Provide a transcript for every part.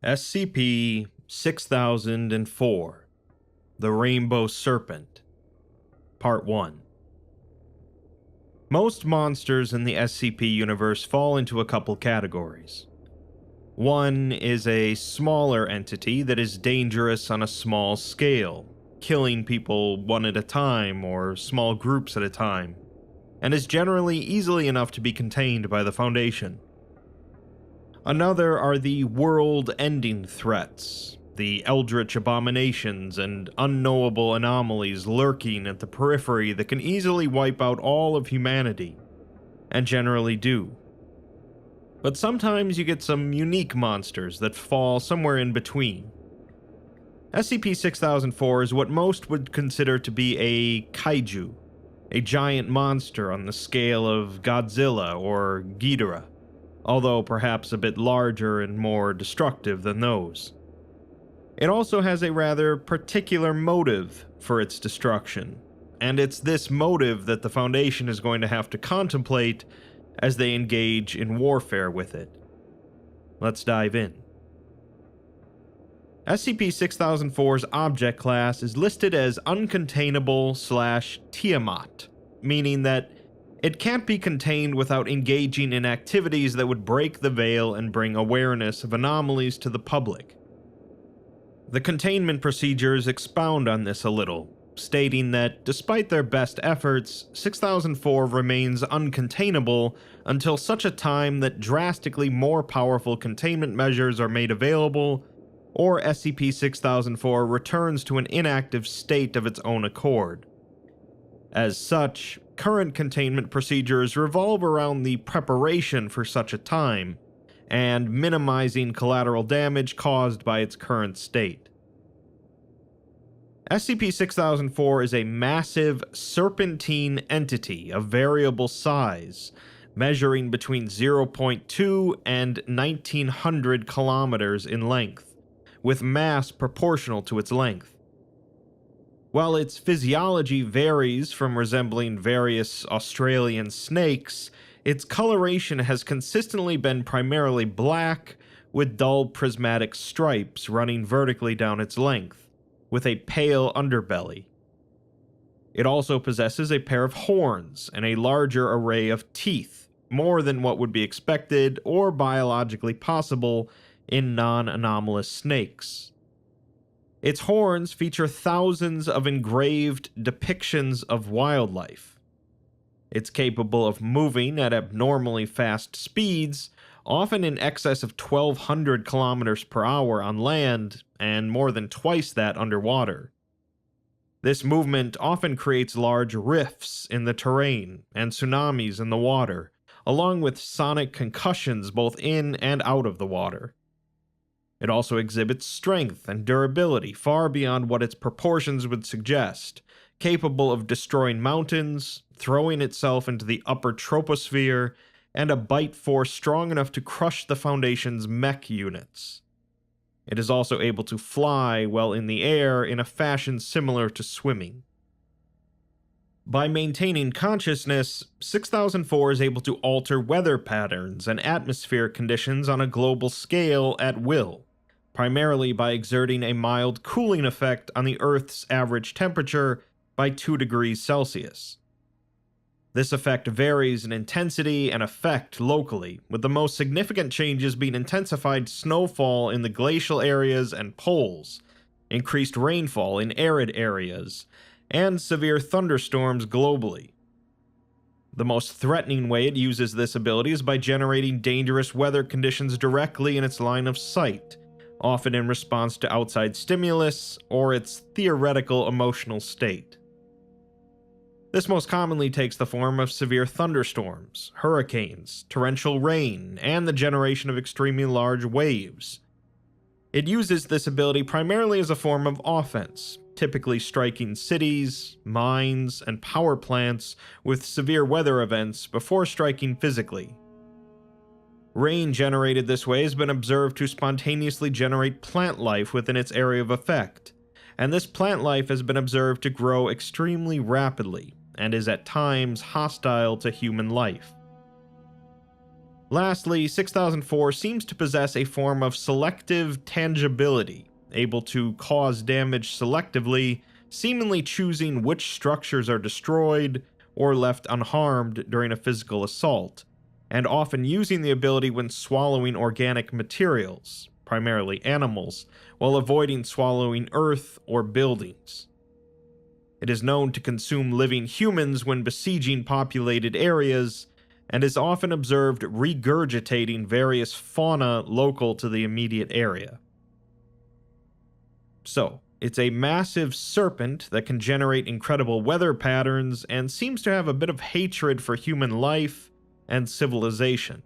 SCP-6004 The Rainbow Serpent Part 1. Most monsters in the SCP universe fall into a couple categories. One is a smaller entity that is dangerous on a small scale, killing people one at a time or small groups at a time, and is generally easily enough to be contained by the Foundation. Another are the world-ending threats, the eldritch abominations and unknowable anomalies lurking at the periphery that can easily wipe out all of humanity, and generally do. But sometimes you get some unique monsters that fall somewhere in between. SCP-6004 is what most would consider to be a kaiju, a giant monster on the scale of Godzilla or Ghidorah, although perhaps a bit larger and more destructive than those. It also has a rather particular motive for its destruction, and it's this motive that the Foundation is going to have to contemplate as they engage in warfare with it. Let's dive in. SCP-6004's object class is listed as uncontainable/Tiamat, meaning that it can't be contained without engaging in activities that would break the veil and bring awareness of anomalies to the public. The containment procedures expound on this a little, stating that despite their best efforts, 6004 remains uncontainable until such a time that drastically more powerful containment measures are made available, or SCP-6004 returns to an inactive state of its own accord. As such, current containment procedures revolve around the preparation for such a time, and minimizing collateral damage caused by its current state. SCP-6004 is a massive serpentine entity of variable size, measuring between 0.2 and 1900 kilometers in length, with mass proportional to its length. While its physiology varies from resembling various Australian snakes, its coloration has consistently been primarily black, with dull prismatic stripes running vertically down its length, with a pale underbelly. It also possesses a pair of horns and a larger array of teeth, more than what would be expected or biologically possible in non-anomalous snakes. Its horns feature thousands of engraved depictions of wildlife. It's capable of moving at abnormally fast speeds, often in excess of 1,200 kilometers per hour on land, and more than twice that underwater. This movement often creates large rifts in the terrain and tsunamis in the water, along with sonic concussions both in and out of the water. It also exhibits strength and durability far beyond what its proportions would suggest, capable of destroying mountains, throwing itself into the upper troposphere, and a bite force strong enough to crush the Foundation's mech units. It is also able to fly while in the air in a fashion similar to swimming. By maintaining consciousness, 6004 is able to alter weather patterns and atmospheric conditions on a global scale at will, primarily by exerting a mild cooling effect on the Earth's average temperature by 2 degrees Celsius. This effect varies in intensity and effect locally, with the most significant changes being intensified snowfall in the glacial areas and poles, increased rainfall in arid areas, and severe thunderstorms globally. The most threatening way it uses this ability is by generating dangerous weather conditions directly in its line of sight, often in response to outside stimulus or its theoretical emotional state. This most commonly takes the form of severe thunderstorms, hurricanes, torrential rain, and the generation of extremely large waves. It uses this ability primarily as a form of offense, typically striking cities, mines, and power plants with severe weather events before striking physically. Rain generated this way has been observed to spontaneously generate plant life within its area of effect, and this plant life has been observed to grow extremely rapidly, and is at times hostile to human life. Lastly, 6004 seems to possess a form of selective tangibility, able to cause damage selectively, seemingly choosing which structures are destroyed or left unharmed during a physical assault, and often using the ability when swallowing organic materials, primarily animals, while avoiding swallowing earth or buildings. It is known to consume living humans when besieging populated areas, and is often observed regurgitating various fauna local to the immediate area. So, it's a massive serpent that can generate incredible weather patterns and seems to have a bit of hatred for human life and civilization.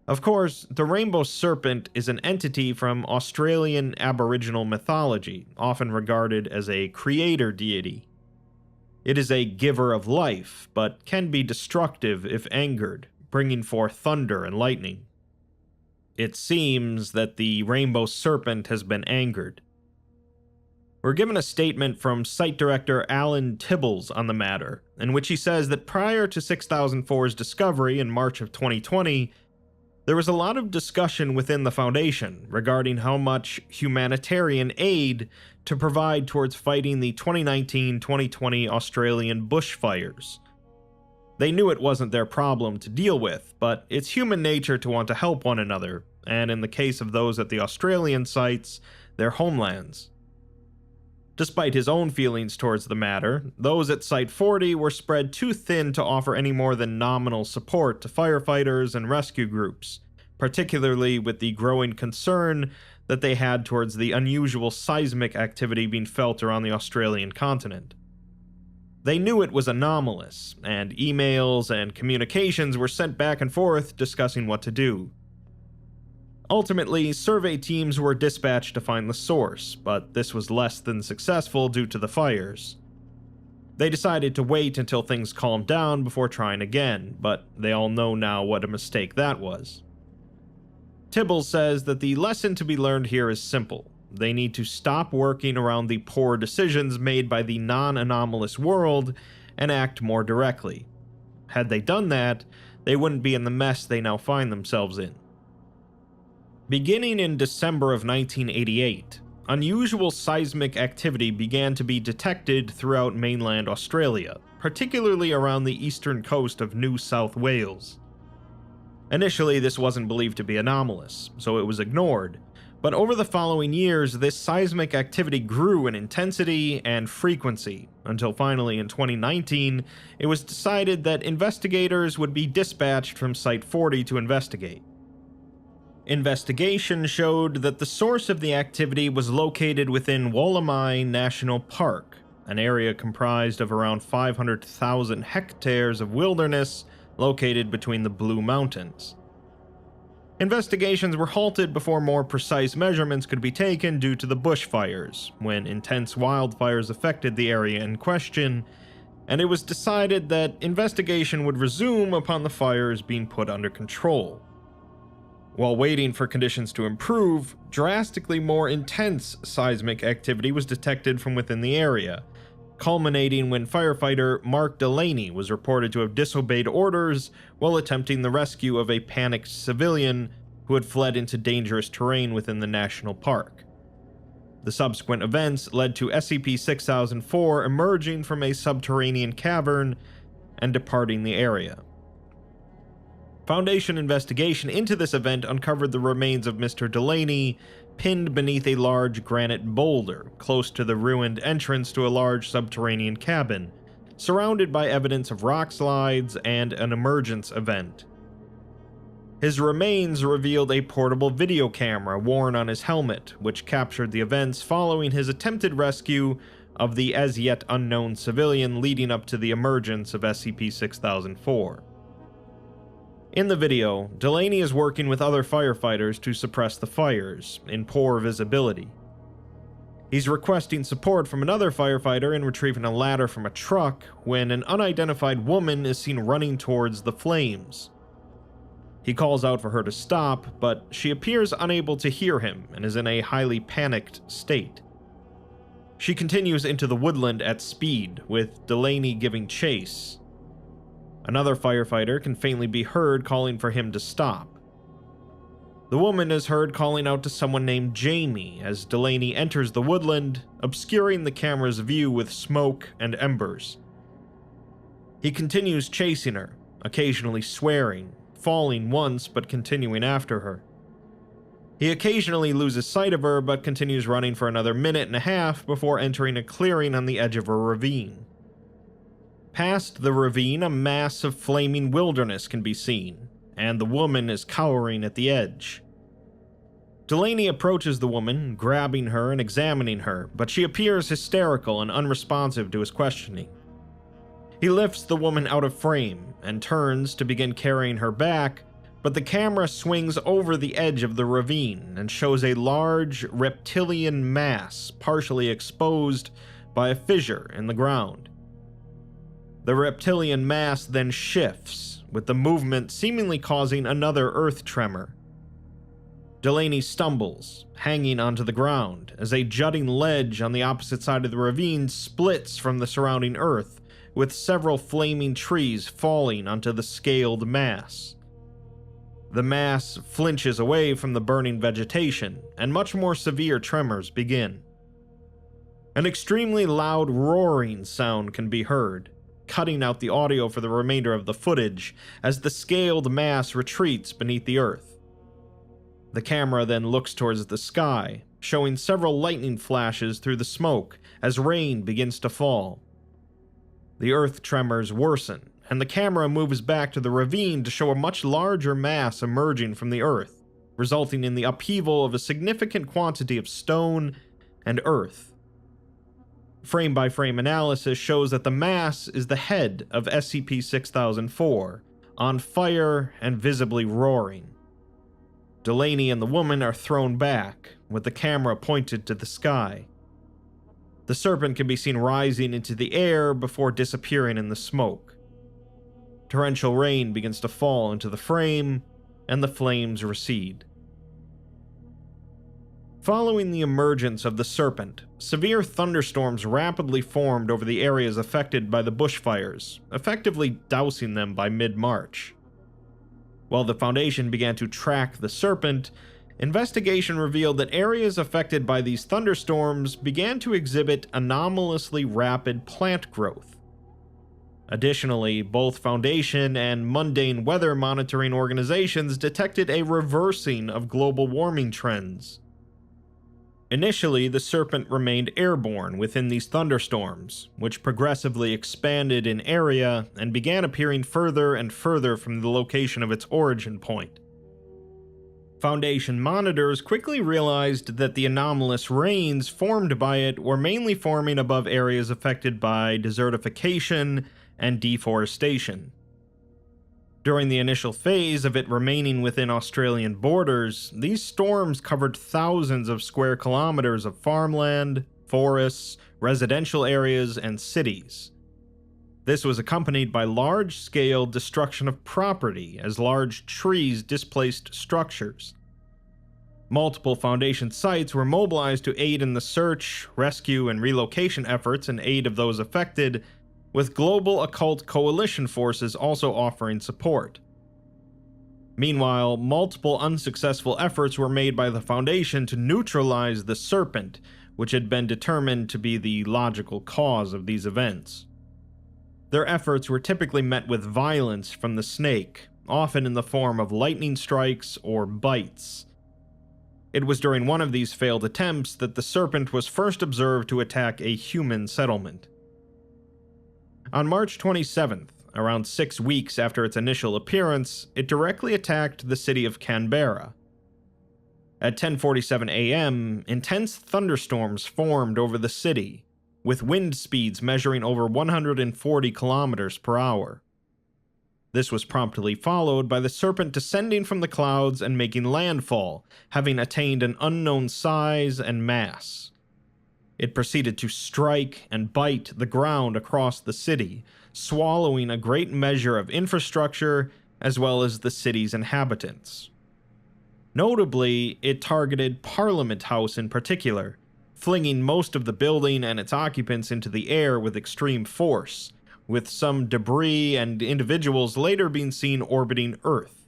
Of course, the rainbow serpent is an entity from Australian Aboriginal mythology, often regarded as a creator deity. It is a giver of life, but can be destructive if angered, bringing forth thunder and lightning. It seems that the rainbow serpent has been angered. We're given a statement from site director Alan Tibbles on the matter, in which he says that prior to 6004's discovery in March of 2020, there was a lot of discussion within the Foundation regarding how much humanitarian aid to provide towards fighting the 2019-2020 Australian bushfires. They knew it wasn't their problem to deal with, but it's human nature to want to help one another, and in the case of those at the Australian sites, their homelands. Despite his own feelings towards the matter, those at Site 40 were spread too thin to offer any more than nominal support to firefighters and rescue groups, particularly with the growing concern that they had towards the unusual seismic activity being felt around the Australian continent. They knew it was anomalous, and emails and communications were sent back and forth discussing what to do. Ultimately, survey teams were dispatched to find the source, but this was less than successful due to the fires. They decided to wait until things calmed down before trying again, but they all know now what a mistake that was. Tibbles says that the lesson to be learned here is simple. They need to stop working around the poor decisions made by the non-anomalous world and act more directly. Had they done that, they wouldn't be in the mess they now find themselves in. Beginning in December of 1988, unusual seismic activity began to be detected throughout mainland Australia, particularly around the eastern coast of New South Wales. Initially, this wasn't believed to be anomalous, so it was ignored, but over the following years, this seismic activity grew in intensity and frequency, until finally in 2019, it was decided that investigators would be dispatched from Site 40 to investigate. Investigation showed that the source of the activity was located within Wollemi National Park, an area comprised of around 500,000 hectares of wilderness located between the Blue Mountains. Investigations were halted before more precise measurements could be taken due to the bushfires, when intense wildfires affected the area in question, and it was decided that investigation would resume upon the fires being put under control. While waiting for conditions to improve, drastically more intense seismic activity was detected from within the area, culminating when firefighter Mark Delaney was reported to have disobeyed orders while attempting the rescue of a panicked civilian who had fled into dangerous terrain within the national park. The subsequent events led to SCP-6004 emerging from a subterranean cavern and departing the area. Foundation investigation into this event uncovered the remains of Mr. Delaney pinned beneath a large granite boulder close to the ruined entrance to a large subterranean cabin, surrounded by evidence of rock slides and an emergence event. His remains revealed a portable video camera worn on his helmet, which captured the events following his attempted rescue of the as yet unknown civilian leading up to the emergence of SCP-6004. In the video, Delaney is working with other firefighters to suppress the fires, in poor visibility. He's requesting support from another firefighter in retrieving a ladder from a truck when an unidentified woman is seen running towards the flames. He calls out for her to stop, but she appears unable to hear him and is in a highly panicked state. She continues into the woodland at speed, with Delaney giving chase. Another firefighter can faintly be heard calling for him to stop. The woman is heard calling out to someone named Jamie as Delaney enters the woodland, obscuring the camera's view with smoke and embers. He continues chasing her, occasionally swearing, falling once but continuing after her. He occasionally loses sight of her but continues running for another minute and a half before entering a clearing on the edge of a ravine. Past the ravine, a mass of flaming wilderness can be seen, and the woman is cowering at the edge. Delaney approaches the woman, grabbing her and examining her, but she appears hysterical and unresponsive to his questioning. He lifts the woman out of frame and turns to begin carrying her back, but the camera swings over the edge of the ravine and shows a large reptilian mass partially exposed by a fissure in the ground. The reptilian mass then shifts, with the movement seemingly causing another earth tremor. Delaney stumbles, hanging onto the ground, as a jutting ledge on the opposite side of the ravine splits from the surrounding earth, with several flaming trees falling onto the scaled mass. The mass flinches away from the burning vegetation, and much more severe tremors begin. An extremely loud roaring sound can be heard, cutting out the audio for the remainder of the footage as the scaled mass retreats beneath the earth. The camera then looks towards the sky, showing several lightning flashes through the smoke as rain begins to fall. The earth tremors worsen, and the camera moves back to the ravine to show a much larger mass emerging from the earth, resulting in the upheaval of a significant quantity of stone and earth. Frame-by-frame analysis shows that the mass is the head of SCP-6004, on fire and visibly roaring. Delaney and the woman are thrown back, with the camera pointed to the sky. The Serpent can be seen rising into the air before disappearing in the smoke. Torrential rain begins to fall into the frame, and the flames recede. Following the emergence of the Serpent, severe thunderstorms rapidly formed over the areas affected by the bushfires, effectively dousing them by mid-March. While the Foundation began to track the Serpent, investigation revealed that areas affected by these thunderstorms began to exhibit anomalously rapid plant growth. Additionally, both Foundation and mundane weather monitoring organizations detected a reversing of global warming trends. Initially, the Serpent remained airborne within these thunderstorms, which progressively expanded in area and began appearing further and further from the location of its origin point. Foundation monitors quickly realized that the anomalous rains formed by it were mainly forming above areas affected by desertification and deforestation. During the initial phase of it remaining within Australian borders, these storms covered thousands of square kilometers of farmland, forests, residential areas, and cities. This was accompanied by large-scale destruction of property as large trees displaced structures. Multiple Foundation sites were mobilized to aid in the search, rescue, and relocation efforts in aid of those affected, with global occult coalition forces also offering support. Meanwhile, multiple unsuccessful efforts were made by the Foundation to neutralize the Serpent, which had been determined to be the logical cause of these events. Their efforts were typically met with violence from the snake, often in the form of lightning strikes or bites. It was during one of these failed attempts that the Serpent was first observed to attack a human settlement. On March 27th, around 6 weeks after its initial appearance, it directly attacked the city of Canberra. At 10:47 a.m., intense thunderstorms formed over the city, with wind speeds measuring over 140 kilometers per hour. This was promptly followed by the Serpent descending from the clouds and making landfall, having attained an unknown size and mass. It proceeded to strike and bite the ground across the city, swallowing a great measure of infrastructure as well as the city's inhabitants. Notably, it targeted Parliament House in particular, flinging most of the building and its occupants into the air with extreme force, with some debris and individuals later being seen orbiting Earth.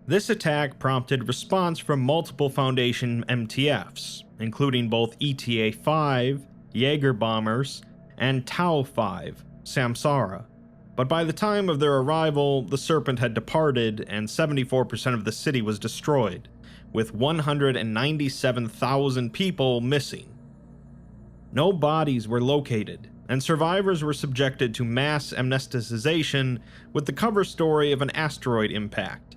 This attack prompted response from multiple Foundation MTFs, including both ETA-5, Jaeger bombers, and Tau-5, Samsara. But by the time of their arrival, the Serpent had departed and 74% of the city was destroyed, with 197,000 people missing. No bodies were located, and survivors were subjected to mass amnesticization with the cover story of an asteroid impact.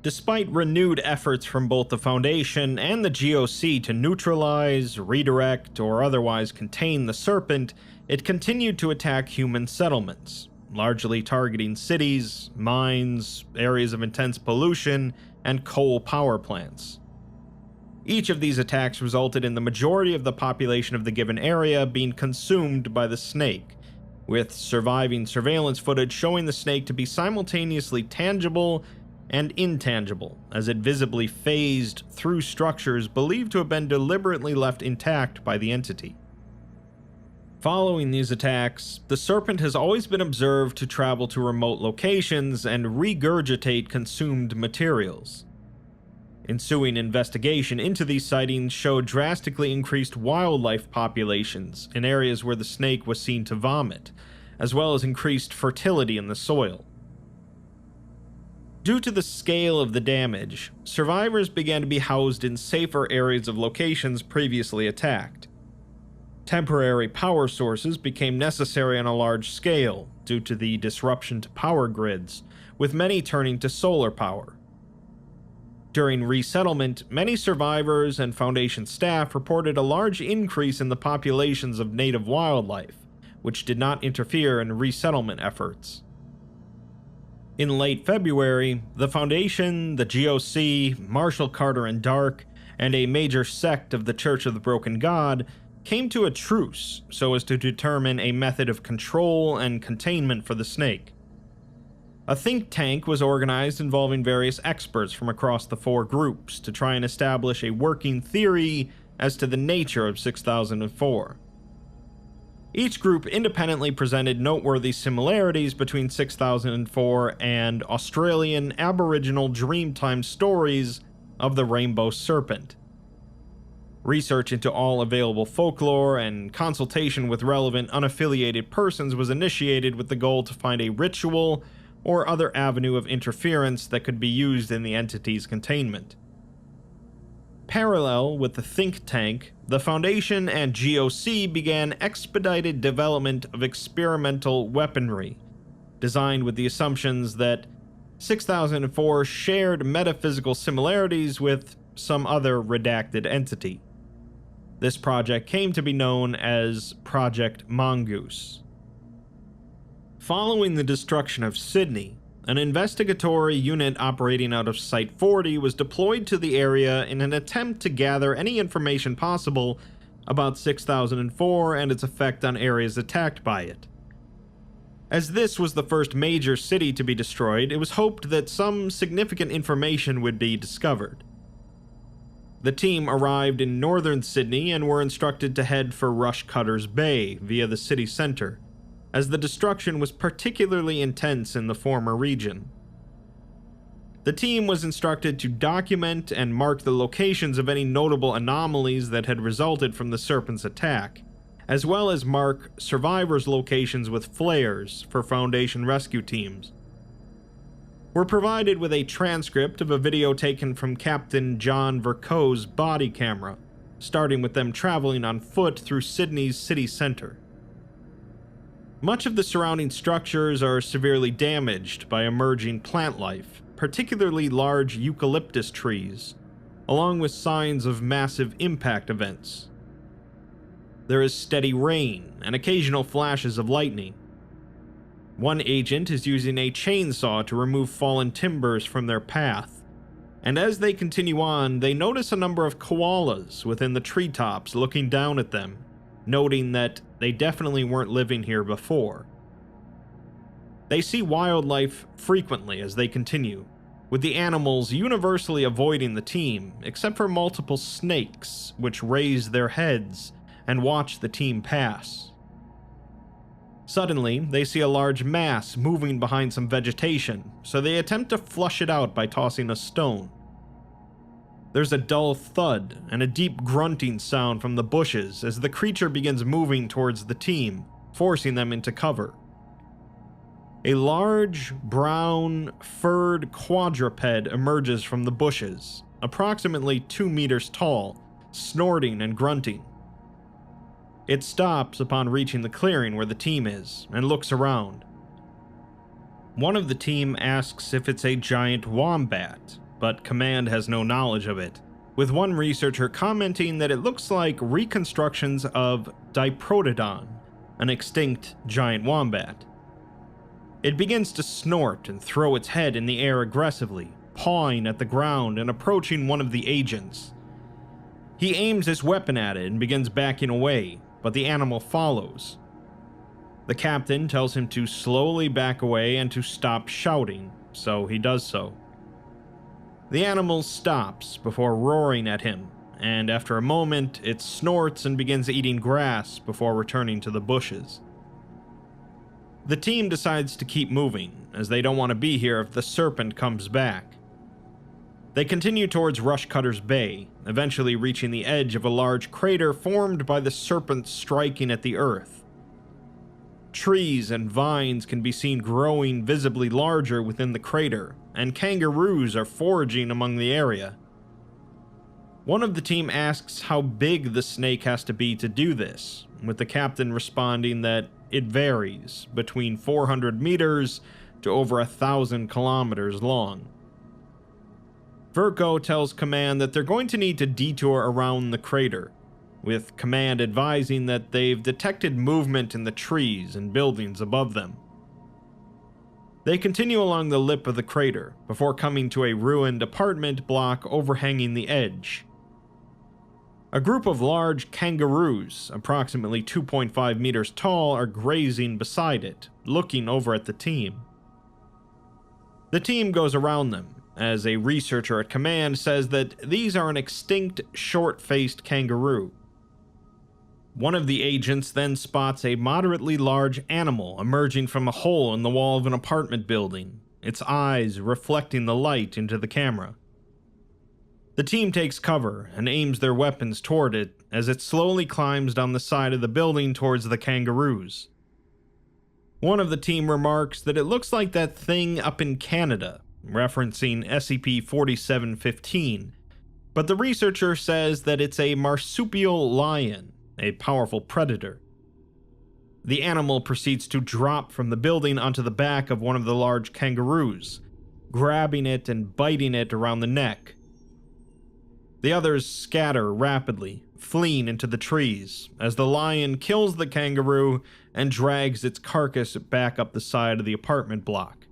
Despite renewed efforts from both the Foundation and the GOC to neutralize, redirect, or otherwise contain the Serpent, it continued to attack human settlements, largely targeting cities, mines, areas of intense pollution, and coal power plants. Each of these attacks resulted in the majority of the population of the given area being consumed by the snake, with surviving surveillance footage showing the snake to be simultaneously tangible and intangible, as it visibly phased through structures believed to have been deliberately left intact by the entity. Following these attacks, the Serpent has always been observed to travel to remote locations and regurgitate consumed materials. Ensuing investigation into these sightings showed drastically increased wildlife populations in areas where the snake was seen to vomit, as well as increased fertility in the soil. Due to the scale of the damage, survivors began to be housed in safer areas of locations previously attacked. Temporary power sources became necessary on a large scale due to the disruption to power grids, with many turning to solar power. During resettlement, many survivors and Foundation staff reported a large increase in the populations of native wildlife, which did not interfere in resettlement efforts. In late February, the Foundation, the GOC, Marshall Carter and Dark, and a major sect of the Church of the Broken God came to a truce so as to determine a method of control and containment for the snake. A think tank was organized involving various experts from across the four groups to try and establish a working theory as to the nature of 6004. Each group independently presented noteworthy similarities between 6004 and Australian Aboriginal Dreamtime stories of the Rainbow Serpent. Research into all available folklore and consultation with relevant unaffiliated persons was initiated with the goal to find a ritual or other avenue of interference that could be used in the entity's containment. Parallel with the think tank, the Foundation and GOC began expedited development of experimental weaponry, designed with the assumptions that 6004 shared metaphysical similarities with some other redacted entity. This project came to be known as Project Mongoose. Following the destruction of Sydney, an investigatory unit operating out of Site 40 was deployed to the area in an attempt to gather any information possible about 6004 and its effect on areas attacked by it. As this was the first major city to be destroyed, it was hoped that some significant information would be discovered. The team arrived in northern Sydney and were instructed to head for Rushcutters Bay via the city center, as the destruction was particularly intense in the former region. The team was instructed to document and mark the locations of any notable anomalies that had resulted from the Serpent's attack, as well as mark survivors' locations with flares for Foundation rescue teams. We're provided with a transcript of a video taken from Captain John Vercoe's body camera, starting with them traveling on foot through Sydney's city center. Much of the surrounding structures are severely damaged by emerging plant life, particularly large eucalyptus trees, along with signs of massive impact events. There is steady rain and occasional flashes of lightning. One agent is using a chainsaw to remove fallen timbers from their path, and as they continue on, they notice a number of koalas within the treetops looking down at them, noting that they definitely weren't living here before. They see wildlife frequently as they continue, with the animals universally avoiding the team, except for multiple snakes, which raise their heads and watch the team pass. Suddenly, they see a large mass moving behind some vegetation, so they attempt to flush it out by tossing a stone. There's a dull thud and a deep grunting sound from the bushes as the creature begins moving towards the team, forcing them into cover. A large, brown, furred quadruped emerges from the bushes, approximately 2 meters tall, snorting and grunting. It stops upon reaching the clearing where the team is, and looks around. One of the team asks if it's a giant wombat, but Command has no knowledge of it, with one researcher commenting that it looks like reconstructions of Diprotodon, an extinct giant wombat. It begins to snort and throw its head in the air aggressively, pawing at the ground and approaching one of the agents. He aims his weapon at it and begins backing away, but the animal follows. The captain tells him to slowly back away and to stop shouting, so he does so. The animal stops before roaring at him, and after a moment, it snorts and begins eating grass before returning to the bushes. The team decides to keep moving, as they don't want to be here if the Serpent comes back. They continue towards Rushcutter's Bay, eventually reaching the edge of a large crater formed by the Serpent striking at the earth. Trees and vines can be seen growing visibly larger within the crater, and kangaroos are foraging among the area. One of the team asks how big the snake has to be to do this, with the captain responding that it varies between 400 meters to over 1,000 kilometers long. Virgo tells Command that they're going to need to detour around the crater, with Command advising that they've detected movement in the trees and buildings above them. They continue along the lip of the crater before coming to a ruined apartment block overhanging the edge. A group of large kangaroos, approximately 2.5 meters tall, are grazing beside it, looking over at the team. The team goes around them, as a researcher at Command says that these are an extinct, short-faced kangaroo. One of the agents then spots a moderately large animal emerging from a hole in the wall of an apartment building, its eyes reflecting the light into the camera. The team takes cover and aims their weapons toward it as it slowly climbs down the side of the building towards the kangaroos. One of the team remarks that it looks like that thing up in Canada, referencing SCP-4715, but the researcher says that it's a marsupial lion, a powerful predator. The animal proceeds to drop from the building onto the back of one of the large kangaroos, grabbing it and biting it around the neck. The others scatter rapidly, fleeing into the trees, as the lion kills the kangaroo and drags its carcass back up the side of the apartment block.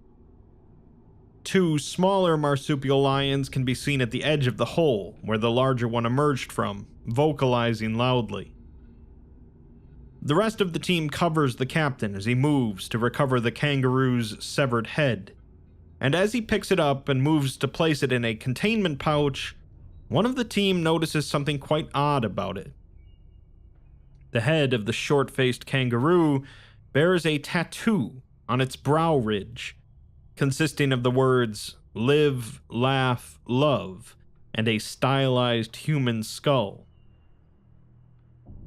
Two smaller marsupial lions can be seen at the edge of the hole where the larger one emerged from, vocalizing loudly. The rest of the team covers the captain as he moves to recover the kangaroo's severed head, and as he picks it up and moves to place it in a containment pouch, one of the team notices something quite odd about it. The head of the short-faced kangaroo bears a tattoo on its brow ridge, consisting of the words "Live, Laugh, Love," and a stylized human skull.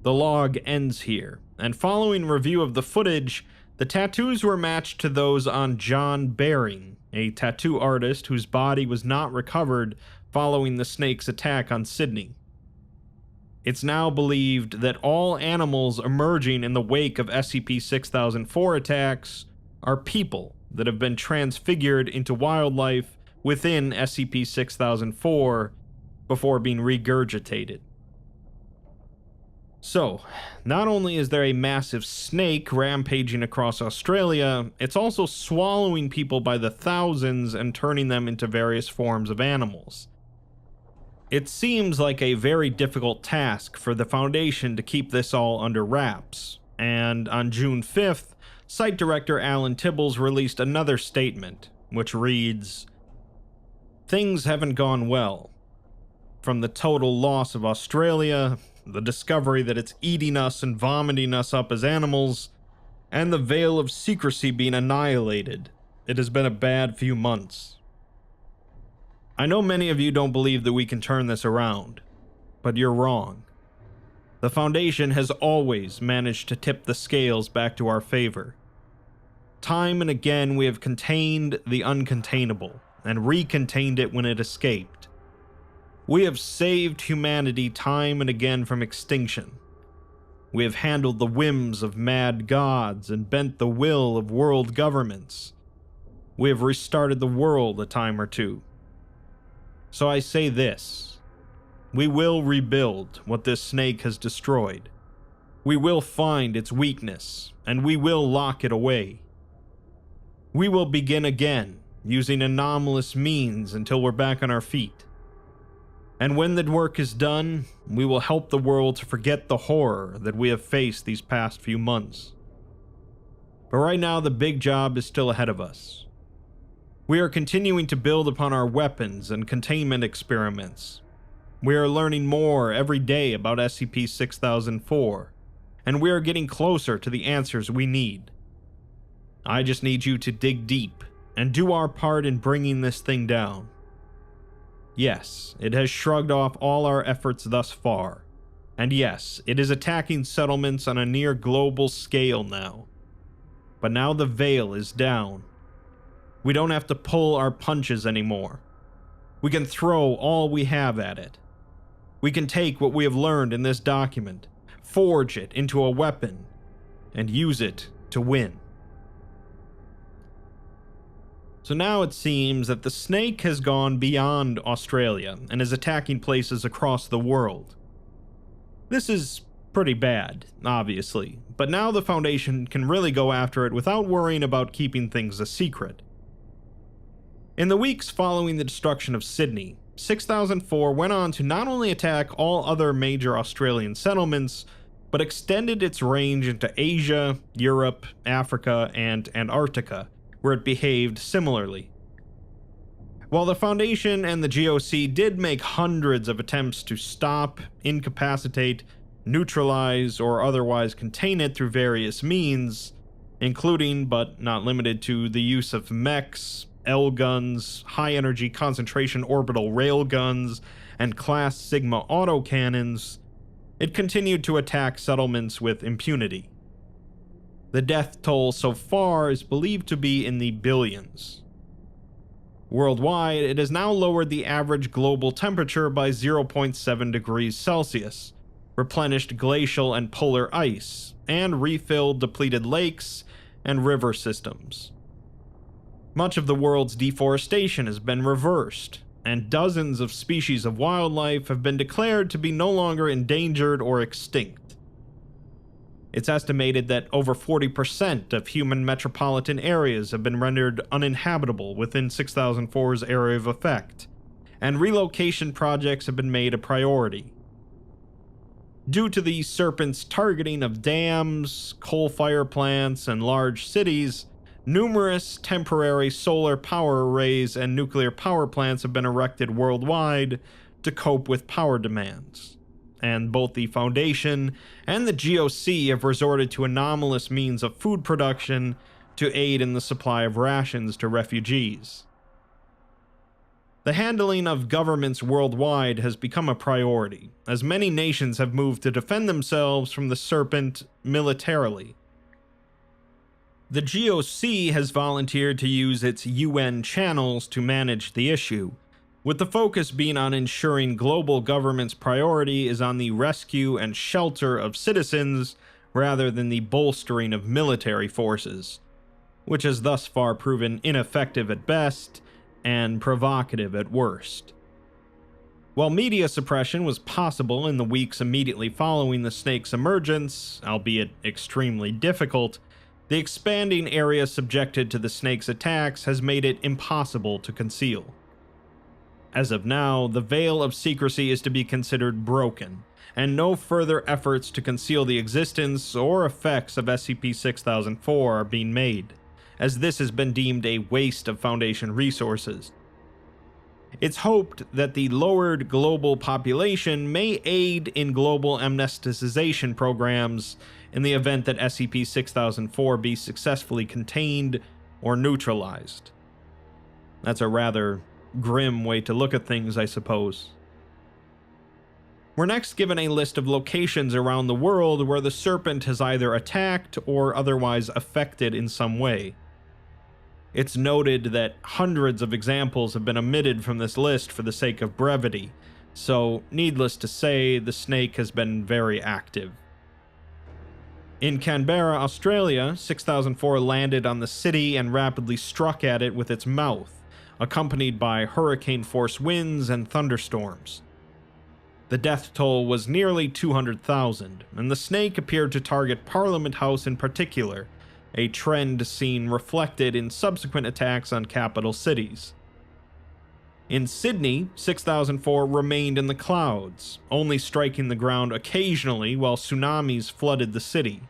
The log ends here, and following review of the footage, the tattoos were matched to those on John Baring, a tattoo artist whose body was not recovered following the snake's attack on Sydney. It's now believed that all animals emerging in the wake of SCP-6004 attacks are people that have been transfigured into wildlife within SCP-6004 before being regurgitated. So, not only is there a massive snake rampaging across Australia, it's also swallowing people by the thousands and turning them into various forms of animals. It seems like a very difficult task for the Foundation to keep this all under wraps, and on June 5th, Site Director Alan Tibbles released another statement, which reads, "Things haven't gone well. From the total loss of Australia, the discovery that it's eating us and vomiting us up as animals, and the veil of secrecy being annihilated, it has been a bad few months. I know many of you don't believe that we can turn this around, but you're wrong. The Foundation has always managed to tip the scales back to our favor. Time and again we have contained the uncontainable, and recontained it when it escaped. We have saved humanity time and again from extinction. We have handled the whims of mad gods and bent the will of world governments. We have restarted the world a time or two. So I say this: we will rebuild what this snake has destroyed. We will find its weakness, and we will lock it away. We will begin again, using anomalous means until we're back on our feet. And when the work is done, we will help the world to forget the horror that we have faced these past few months. But right now, the big job is still ahead of us. We are continuing to build upon our weapons and containment experiments. We are learning more every day about SCP-6004, and we are getting closer to the answers we need. I just need you to dig deep and do our part in bringing this thing down. Yes, it has shrugged off all our efforts thus far, and yes, it is attacking settlements on a near global scale now. But now the veil is down. We don't have to pull our punches anymore. We can throw all we have at it. We can take what we have learned in this document, forge it into a weapon, and use it to win. So now it seems that the snake has gone beyond Australia and is attacking places across the world. This is pretty bad, obviously, but now the Foundation can really go after it without worrying about keeping things a secret. In the weeks following the destruction of Sydney, 6004 went on to not only attack all other major Australian settlements, but extended its range into Asia, Europe, Africa, and Antarctica, where it behaved similarly. While the Foundation and the GOC did make hundreds of attempts to stop, incapacitate, neutralize, or otherwise contain it through various means, including but not limited to the use of mechs, L-guns, high-energy concentration orbital railguns, and Class Sigma autocannons, it continued to attack settlements with impunity. The death toll so far is believed to be in the billions. Worldwide, it has now lowered the average global temperature by 0.7 degrees Celsius, replenished glacial and polar ice, and refilled depleted lakes and river systems. Much of the world's deforestation has been reversed, and dozens of species of wildlife have been declared to be no longer endangered or extinct. It's estimated that over 40% of human metropolitan areas have been rendered uninhabitable within 6004's area of effect, and relocation projects have been made a priority. Due to the Serpent's targeting of dams, coal fire plants, and large cities, numerous temporary solar power arrays and nuclear power plants have been erected worldwide to cope with power demands. And both the Foundation and the GOC have resorted to anomalous means of food production to aid in the supply of rations to refugees. The handling of governments worldwide has become a priority, as many nations have moved to defend themselves from the Serpent militarily. The GOC has volunteered to use its UN channels to manage the issue, with the focus being on ensuring global government's priority is on the rescue and shelter of citizens rather than the bolstering of military forces, which has thus far proven ineffective at best and provocative at worst. While media suppression was possible in the weeks immediately following the snake's emergence, albeit extremely difficult, the expanding area subjected to the snake's attacks has made it impossible to conceal. As of now, the veil of secrecy is to be considered broken, and no further efforts to conceal the existence or effects of SCP-6004 are being made, as this has been deemed a waste of Foundation resources. It's hoped that the lowered global population may aid in global amnesticization programs in the event that SCP-6004 be successfully contained or neutralized. That's a rather grim way to look at things, I suppose. We're next given a list of locations around the world where the Serpent has either attacked or otherwise affected in some way. It's noted that hundreds of examples have been omitted from this list for the sake of brevity, so needless to say, the snake has been very active. In Canberra, Australia, 6004 landed on the city and rapidly struck at it with its mouth, accompanied by hurricane-force winds and thunderstorms. The death toll was nearly 200,000, and the snake appeared to target Parliament House in particular, a trend seen reflected in subsequent attacks on capital cities. In Sydney, 6004 remained in the clouds, only striking the ground occasionally while tsunamis flooded the city.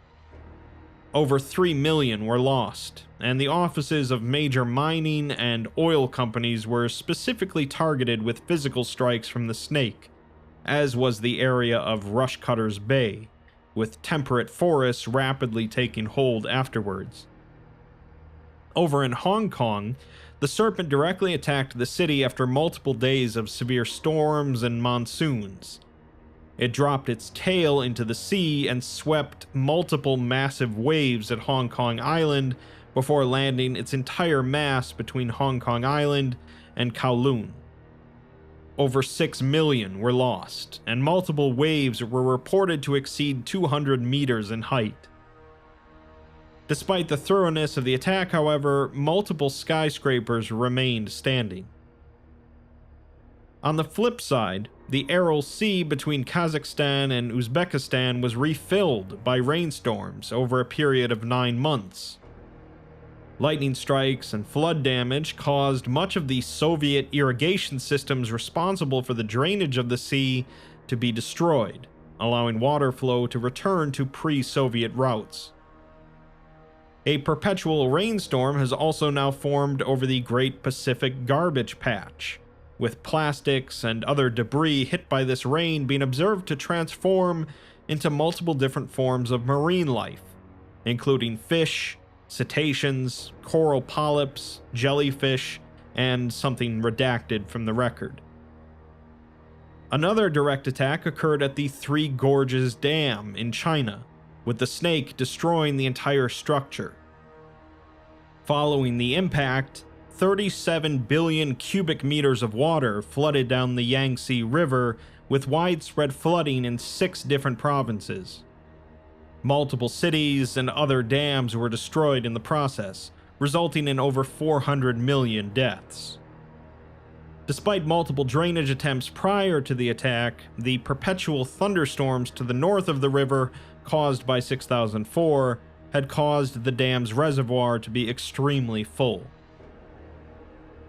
Over 3 million were lost, and the offices of major mining and oil companies were specifically targeted with physical strikes from the snake, as was the area of Rushcutters Bay, with temperate forests rapidly taking hold afterwards. Over in Hong Kong, the Serpent directly attacked the city after multiple days of severe storms and monsoons. It dropped its tail into the sea and swept multiple massive waves at Hong Kong Island before landing its entire mass between Hong Kong Island and Kowloon. Over 6 million were lost, and multiple waves were reported to exceed 200 meters in height. Despite the thoroughness of the attack, however, multiple skyscrapers remained standing. On the flip side, the Aral Sea between Kazakhstan and Uzbekistan was refilled by rainstorms over a period of 9 months. Lightning strikes and flood damage caused much of the Soviet irrigation systems responsible for the drainage of the sea to be destroyed, allowing water flow to return to pre-Soviet routes. A perpetual rainstorm has also now formed over the Great Pacific Garbage Patch, with plastics and other debris hit by this rain being observed to transform into multiple different forms of marine life, including fish, cetaceans, coral polyps, jellyfish, and something redacted from the record. Another direct attack occurred at the Three Gorges Dam in China, with the snake destroying the entire structure. Following the impact, 37 billion cubic meters of water flooded down the Yangtze River, with widespread flooding in 6 different provinces. Multiple cities and other dams were destroyed in the process, resulting in over 400 million deaths. Despite multiple drainage attempts prior to the attack, the perpetual thunderstorms to the north of the river caused by 6004 had caused the dam's reservoir to be extremely full.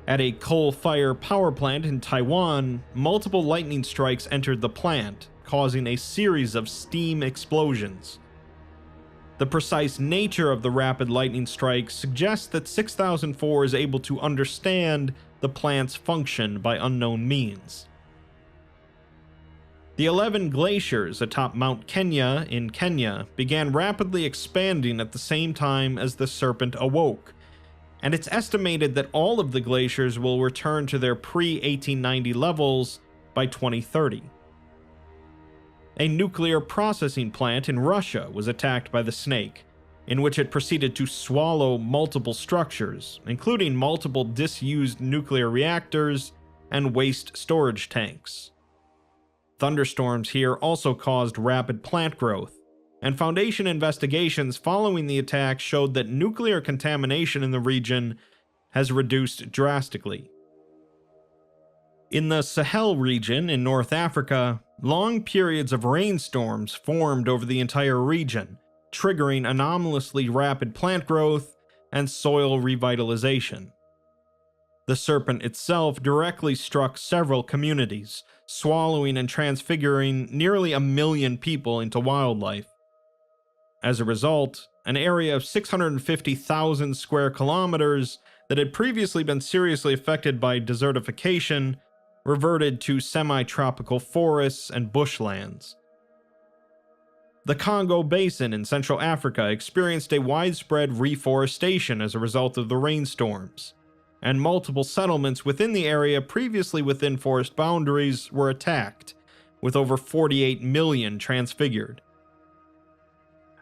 At a coal-fired power plant in Taiwan, multiple lightning strikes entered the plant, causing a series of steam explosions. The precise nature of the rapid lightning strikes suggests that 6004 is able to understand the plant's function by unknown means. The 11 glaciers atop Mount Kenya in Kenya began rapidly expanding at the same time as the Serpent awoke, and it's estimated that all of the glaciers will return to their pre-1890 levels by 2030. A nuclear processing plant in Russia was attacked by the snake, in which it proceeded to swallow multiple structures, including multiple disused nuclear reactors and waste storage tanks. Thunderstorms here also caused rapid plant growth, and Foundation investigations following the attack showed that nuclear contamination in the region has reduced drastically. In the Sahel region in North Africa, long periods of rainstorms formed over the entire region, triggering anomalously rapid plant growth and soil revitalization. The Serpent itself directly struck several communities, swallowing and transfiguring nearly 1 million people into wildlife. As a result, an area of 650,000 square kilometers that had previously been seriously affected by desertification reverted to semi-tropical forests and bushlands. The Congo Basin in Central Africa experienced a widespread reforestation as a result of the rainstorms, and multiple settlements within the area previously within forest boundaries were attacked, with over 48 million transfigured.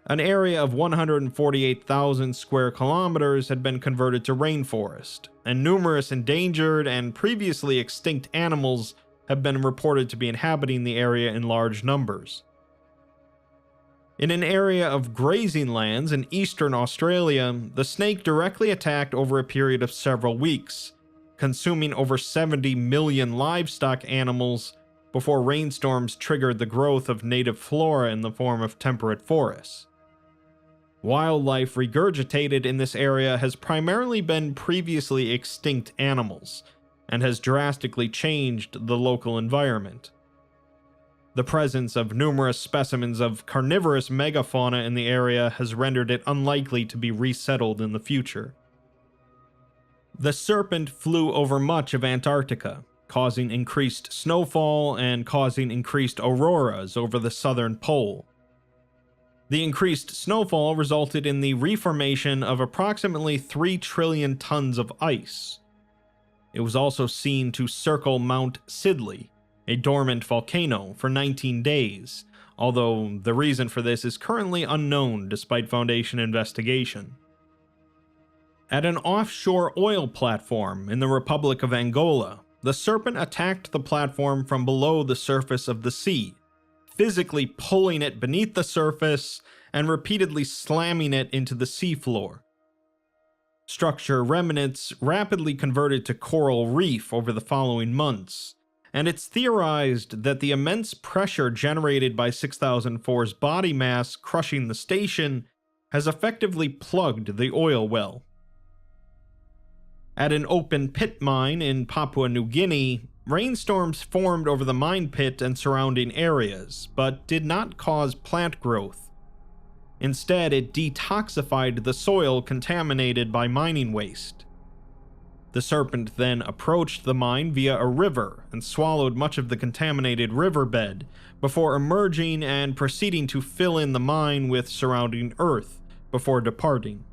An area of 148,000 square kilometers had been converted to rainforest, and numerous endangered and previously extinct animals have been reported to be inhabiting the area in large numbers. In an area of grazing lands in eastern Australia, the snake directly attacked over a period of several weeks, consuming over 70 million livestock animals before rainstorms triggered the growth of native flora in the form of temperate forests. Wildlife regurgitated in this area has primarily been previously extinct animals, and has drastically changed the local environment. The presence of numerous specimens of carnivorous megafauna in the area has rendered it unlikely to be resettled in the future. The Serpent flew over much of Antarctica, causing increased snowfall and causing increased auroras over the southern pole. The increased snowfall resulted in the reformation of approximately 3 trillion tons of ice. It was also seen to circle Mount Sidley, a dormant volcano, for 19 days, although the reason for this is currently unknown despite Foundation investigation. At an offshore oil platform in the Republic of Angola, the Serpent attacked the platform from below the surface of the sea, physically pulling it beneath the surface and repeatedly slamming it into the seafloor. Structure remnants rapidly converted to coral reef over the following months, and it's theorized that the immense pressure generated by 6004's body mass crushing the station has effectively plugged the oil well. At an open pit mine in Papua New Guinea, rainstorms formed over the mine pit and surrounding areas, but did not cause plant growth. Instead, it detoxified the soil contaminated by mining waste. The Serpent then approached the mine via a river and swallowed much of the contaminated riverbed before emerging and proceeding to fill in the mine with surrounding earth before departing.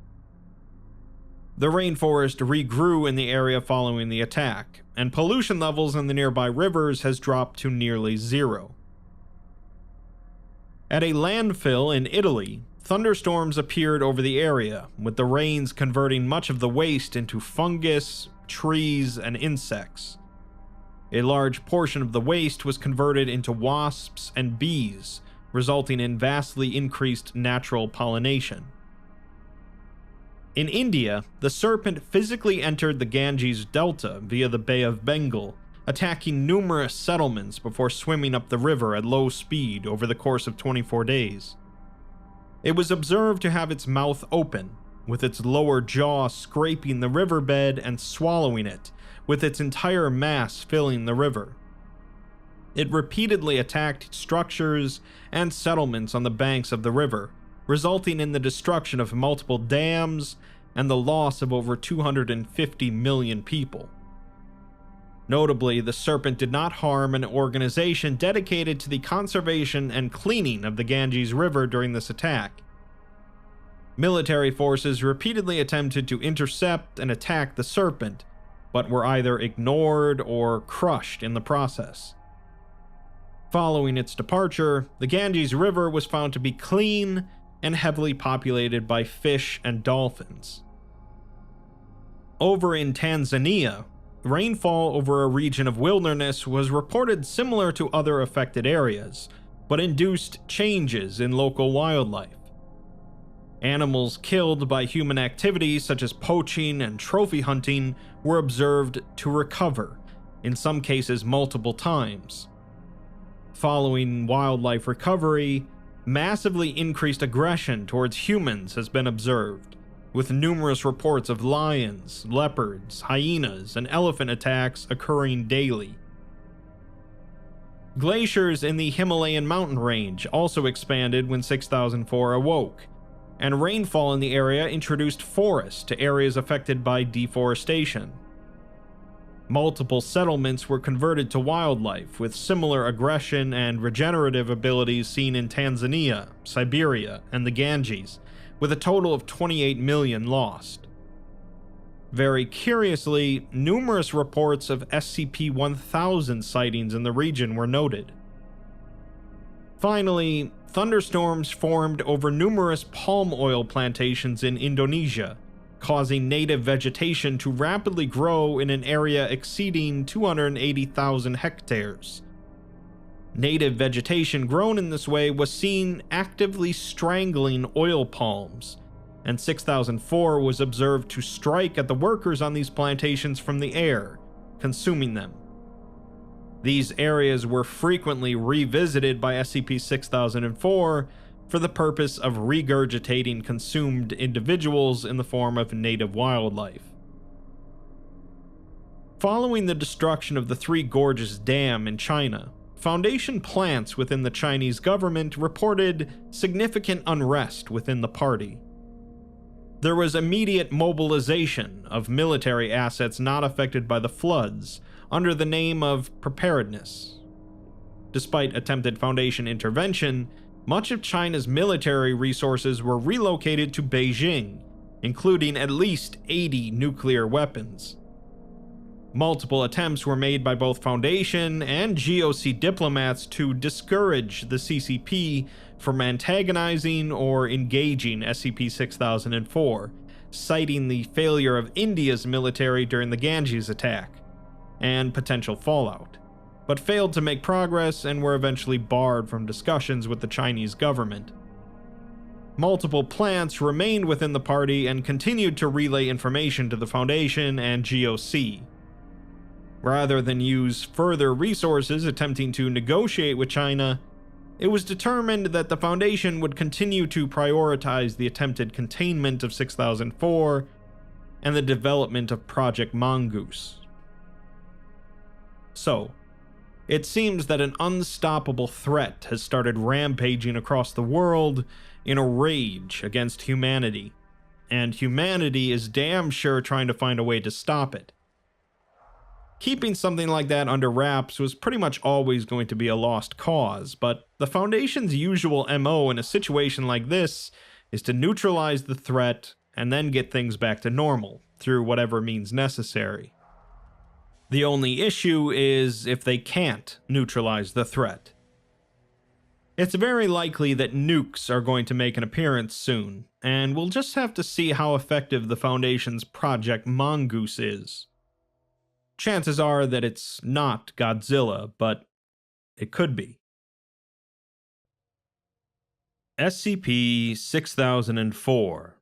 The rainforest regrew in the area following the attack, and pollution levels in the nearby rivers has dropped to nearly zero. At a landfill in Italy, thunderstorms appeared over the area, with the rains converting much of the waste into fungus, trees, and insects. A large portion of the waste was converted into wasps and bees, resulting in vastly increased natural pollination. In India, the Serpent physically entered the Ganges Delta via the Bay of Bengal, attacking numerous settlements before swimming up the river at low speed over the course of 24 days. It was observed to have its mouth open, with its lower jaw scraping the riverbed and swallowing it, with its entire mass filling the river. It repeatedly attacked structures and settlements on the banks of the river, resulting in the destruction of multiple dams and the loss of over 250 million people. Notably, the Serpent did not harm an organization dedicated to the conservation and cleaning of the Ganges River during this attack. Military forces repeatedly attempted to intercept and attack the Serpent, but were either ignored or crushed in the process. Following its departure, the Ganges River was found to be clean and heavily populated by fish and dolphins. Over in Tanzania, rainfall over a region of wilderness was reported similar to other affected areas, but induced changes in local wildlife. Animals killed by human activities such as poaching and trophy hunting were observed to recover, in some cases multiple times. Following wildlife recovery, massively increased aggression towards humans has been observed, with numerous reports of lions, leopards, hyenas, and elephant attacks occurring daily. Glaciers in the Himalayan mountain range also expanded when 6004 awoke, and rainfall in the area introduced forests to areas affected by deforestation. Multiple settlements were converted to wildlife, with similar aggression and regenerative abilities seen in Tanzania, Siberia, and the Ganges, with a total of 28 million lost. Very curiously, numerous reports of SCP-1000 sightings in the region were noted. Finally, thunderstorms formed over numerous palm oil plantations in Indonesia, causing native vegetation to rapidly grow in an area exceeding 280,000 hectares. Native vegetation grown in this way was seen actively strangling oil palms, and 6004 was observed to strike at the workers on these plantations from the air, consuming them. These areas were frequently revisited by SCP-6004 for the purpose of regurgitating consumed individuals in the form of native wildlife. Following the destruction of the Three Gorges Dam in China, Foundation plants within the Chinese government reported significant unrest within the party. There was immediate mobilization of military assets not affected by the floods under the name of preparedness. Despite attempted Foundation intervention, much of China's military resources were relocated to Beijing, including at least 80 nuclear weapons. Multiple attempts were made by both Foundation and GOC diplomats to discourage the CCP from antagonizing or engaging SCP-6004, citing the failure of India's military during the Ganges attack and potential fallout, but failed to make progress and were eventually barred from discussions with the Chinese government. Multiple plants remained within the party and continued to relay information to the Foundation and GOC. Rather than use further resources attempting to negotiate with China, it was determined that the Foundation would continue to prioritize the attempted containment of 6004 and the development of Project Mongoose. So, it seems that an unstoppable threat has started rampaging across the world in a rage against humanity, and humanity is damn sure trying to find a way to stop it. Keeping something like that under wraps was pretty much always going to be a lost cause, but the Foundation's usual MO in a situation like this is to neutralize the threat and then get things back to normal through whatever means necessary. The only issue is if they can't neutralize the threat. It's very likely that nukes are going to make an appearance soon, and we'll just have to see how effective the Foundation's Project Mongoose is. Chances are that it's not Godzilla, but it could be. SCP-6004,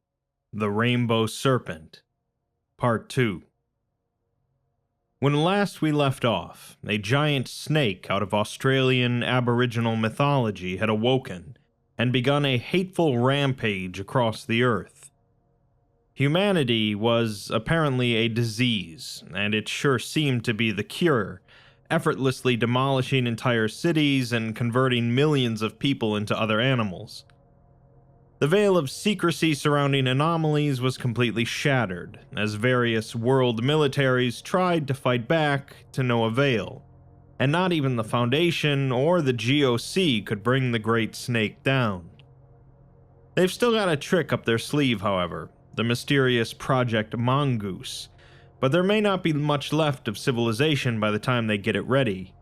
The Rainbow Serpent, Part 2. When last we left off, a giant snake out of Australian Aboriginal mythology had awoken and begun a hateful rampage across the Earth. Humanity was apparently a disease, and it sure seemed to be the cure, effortlessly demolishing entire cities and converting millions of people into other animals. The veil of secrecy surrounding anomalies was completely shattered, as various world militaries tried to fight back to no avail, and not even the Foundation or the GOC could bring the Great Snake down. They've still got a trick up their sleeve, however, the mysterious Project Mongoose, but there may not be much left of civilization by the time they get it ready.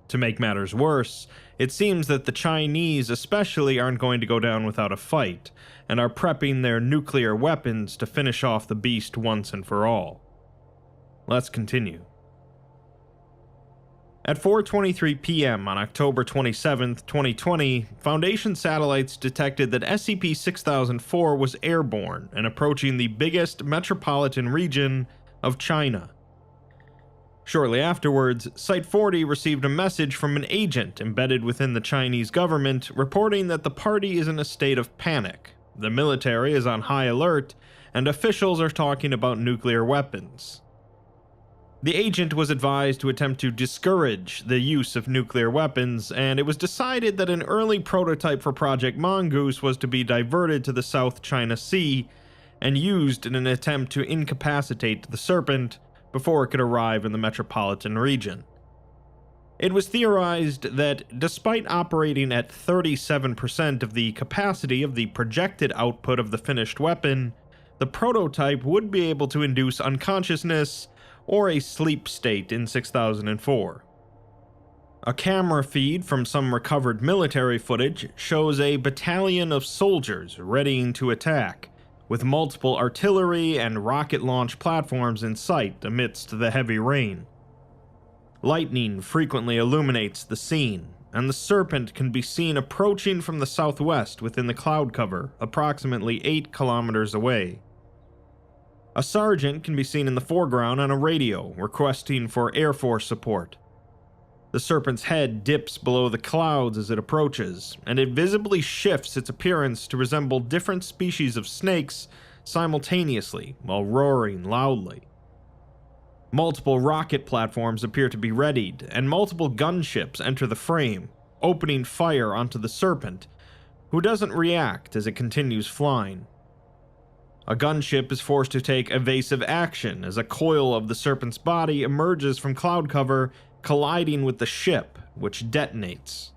To make matters worse, it seems that the Chinese especially aren't going to go down without a fight, and are prepping their nuclear weapons to finish off the beast once and for all. Let's continue. At 4:23 p.m. on October 27, 2020, Foundation satellites detected that SCP-6004 was airborne and approaching the biggest metropolitan region of China. Shortly afterwards, Site-40 received a message from an agent embedded within the Chinese government reporting that the party is in a state of panic, the military is on high alert, and officials are talking about nuclear weapons. The agent was advised to attempt to discourage the use of nuclear weapons, and it was decided that an early prototype for Project Mongoose was to be diverted to the South China Sea and used in an attempt to incapacitate the Serpent before it could arrive in the metropolitan region. It was theorized that despite operating at 37% of the capacity of the projected output of the finished weapon, the prototype would be able to induce unconsciousness or a sleep state in 6004. A camera feed from some recovered military footage shows a battalion of soldiers readying to attack, with multiple artillery and rocket launch platforms in sight amidst the heavy rain. Lightning frequently illuminates the scene, and the Serpent can be seen approaching from the southwest within the cloud cover, approximately 8 kilometers away. A sergeant can be seen in the foreground on a radio, requesting for Air Force support. The Serpent's head dips below the clouds as it approaches, and it visibly shifts its appearance to resemble different species of snakes simultaneously while roaring loudly. Multiple rocket platforms appear to be readied, and multiple gunships enter the frame, opening fire onto the Serpent, who doesn't react as it continues flying. A gunship is forced to take evasive action as a coil of the Serpent's body emerges from cloud cover, colliding with the ship, which detonates.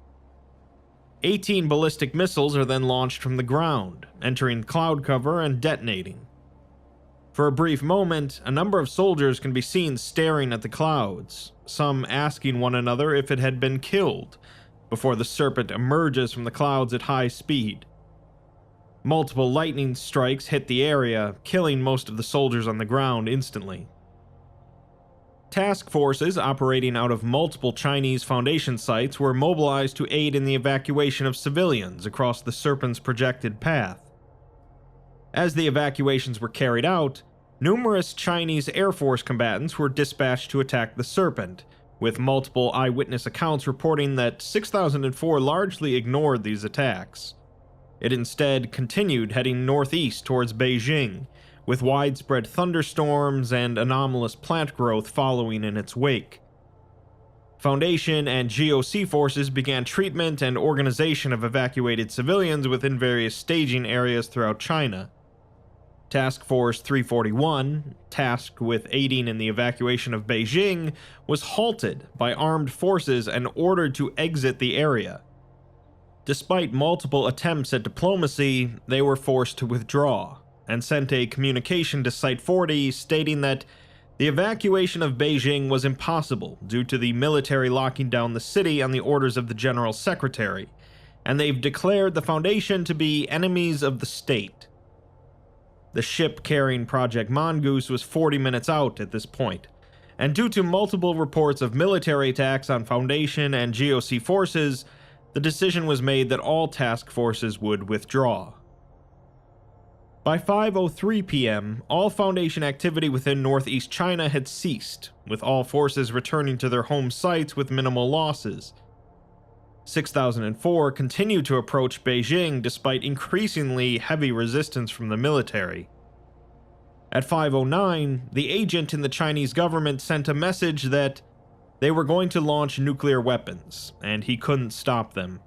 18 ballistic missiles are then launched from the ground, entering cloud cover and detonating. For a brief moment, a number of soldiers can be seen staring at the clouds, some asking one another if it had been killed, before the Serpent emerges from the clouds at high speed. Multiple lightning strikes hit the area, killing most of the soldiers on the ground instantly. Task forces operating out of multiple Chinese Foundation sites were mobilized to aid in the evacuation of civilians across the Serpent's projected path. As the evacuations were carried out, numerous Chinese Air Force combatants were dispatched to attack the Serpent, with multiple eyewitness accounts reporting that 6004 largely ignored these attacks. It instead continued heading northeast towards Beijing, with widespread thunderstorms and anomalous plant growth following in its wake. Foundation and GOC forces began treatment and organization of evacuated civilians within various staging areas throughout China. Task Force 341, tasked with aiding in the evacuation of Beijing, was halted by armed forces and ordered to exit the area. Despite multiple attempts at diplomacy, they were forced to withdraw, and sent a communication to Site 40 stating that the evacuation of Beijing was impossible due to the military locking down the city on the orders of the General Secretary, and they've declared the Foundation to be enemies of the state. The ship carrying Project Mongoose was 40 minutes out at this point, and due to multiple reports of military attacks on Foundation and GOC forces, the decision was made that all task forces would withdraw. By 5:03 p.m., all Foundation activity within northeast China had ceased, with all forces returning to their home sites with minimal losses. 6004 continued to approach Beijing despite increasingly heavy resistance from the military. At 5:09, the agent in the Chinese government sent a message that they were going to launch nuclear weapons, and he couldn't stop them.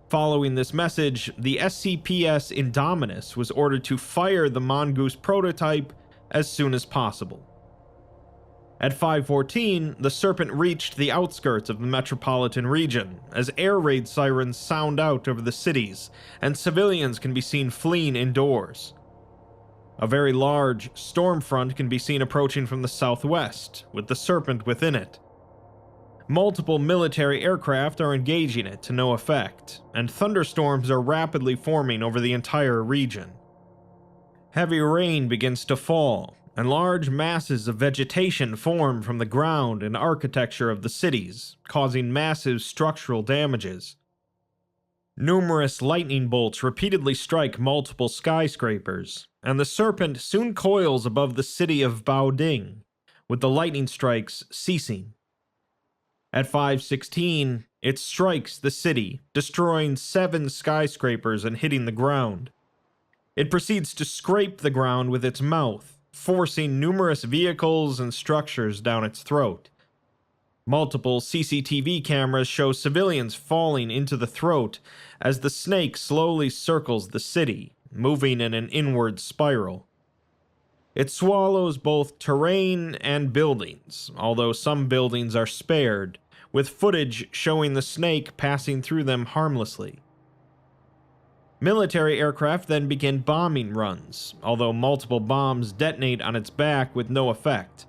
Following this message, the SCPS Indominus was ordered to fire the Mongoose prototype as soon as possible. At 5:14, the Serpent reached the outskirts of the metropolitan region as air raid sirens sound out over the cities, and civilians can be seen fleeing indoors. A very large storm front can be seen approaching from the southwest, with the Serpent within it. Multiple military aircraft are engaging it to no effect, and thunderstorms are rapidly forming over the entire region. Heavy rain begins to fall, and large masses of vegetation form from the ground and architecture of the cities, causing massive structural damages. Numerous lightning bolts repeatedly strike multiple skyscrapers, and the Serpent soon coils above the city of Baoding, with the lightning strikes ceasing. At 5:16, it strikes the city, destroying 7 skyscrapers and hitting the ground. It proceeds to scrape the ground with its mouth, forcing numerous vehicles and structures down its throat. Multiple CCTV cameras show civilians falling into the throat as the snake slowly circles the city, moving in an inward spiral. It swallows both terrain and buildings, although some buildings are spared, with footage showing the snake passing through them harmlessly. Military aircraft then begin bombing runs, although multiple bombs detonate on its back with no effect.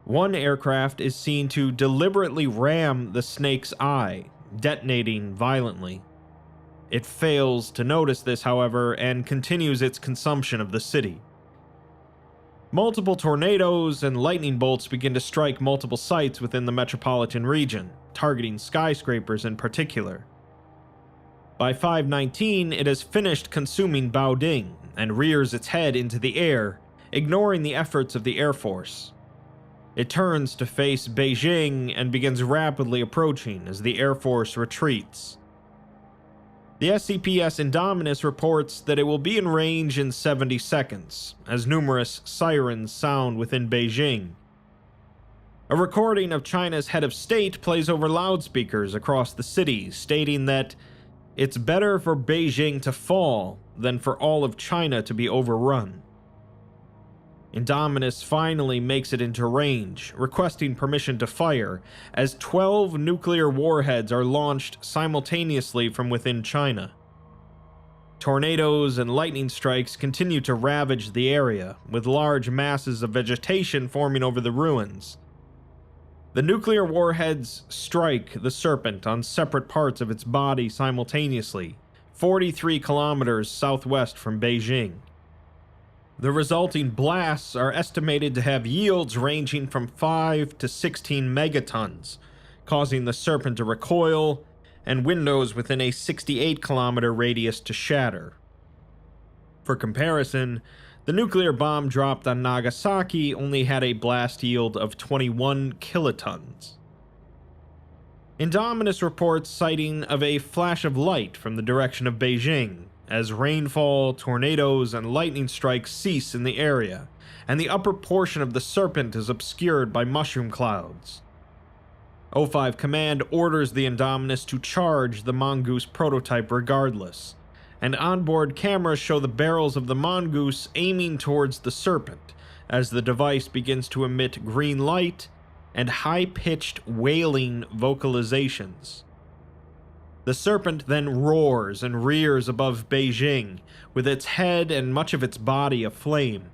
One aircraft is seen to deliberately ram the snake's eye, detonating violently. It fails to notice this, however, and continues its consumption of the city. Multiple tornadoes and lightning bolts begin to strike multiple sites within the metropolitan region, targeting skyscrapers in particular. By 5:19, it has finished consuming Baoding and rears its head into the air, ignoring the efforts of the Air Force. It turns to face Beijing and begins rapidly approaching as the Air Force retreats. The SCPS Indominus reports that it will be in range in 70 seconds, as numerous sirens sound within Beijing. A recording of China's head of state plays over loudspeakers across the city, stating that it's better for Beijing to fall than for all of China to be overrun. Indominus finally makes it into range, requesting permission to fire, as 12 nuclear warheads are launched simultaneously from within China. Tornadoes and lightning strikes continue to ravage the area, with large masses of vegetation forming over the ruins. The nuclear warheads strike the Serpent on separate parts of its body simultaneously, 43 kilometers southwest from Beijing. The resulting blasts are estimated to have yields ranging from 5 to 16 megatons, causing the Serpent to recoil and windows within a 68-kilometer radius to shatter. For comparison, the nuclear bomb dropped on Nagasaki only had a blast yield of 21 kilotons. Indominus reports sighting of a flash of light from the direction of Beijing, as rainfall, tornadoes, and lightning strikes cease in the area, and the upper portion of the Serpent is obscured by mushroom clouds. O5 Command orders the Indominus to charge the Mongoose prototype regardless, and onboard cameras show the barrels of the Mongoose aiming towards the Serpent as the device begins to emit green light and high-pitched wailing vocalizations. The Serpent then roars and rears above Beijing, with its head and much of its body aflame.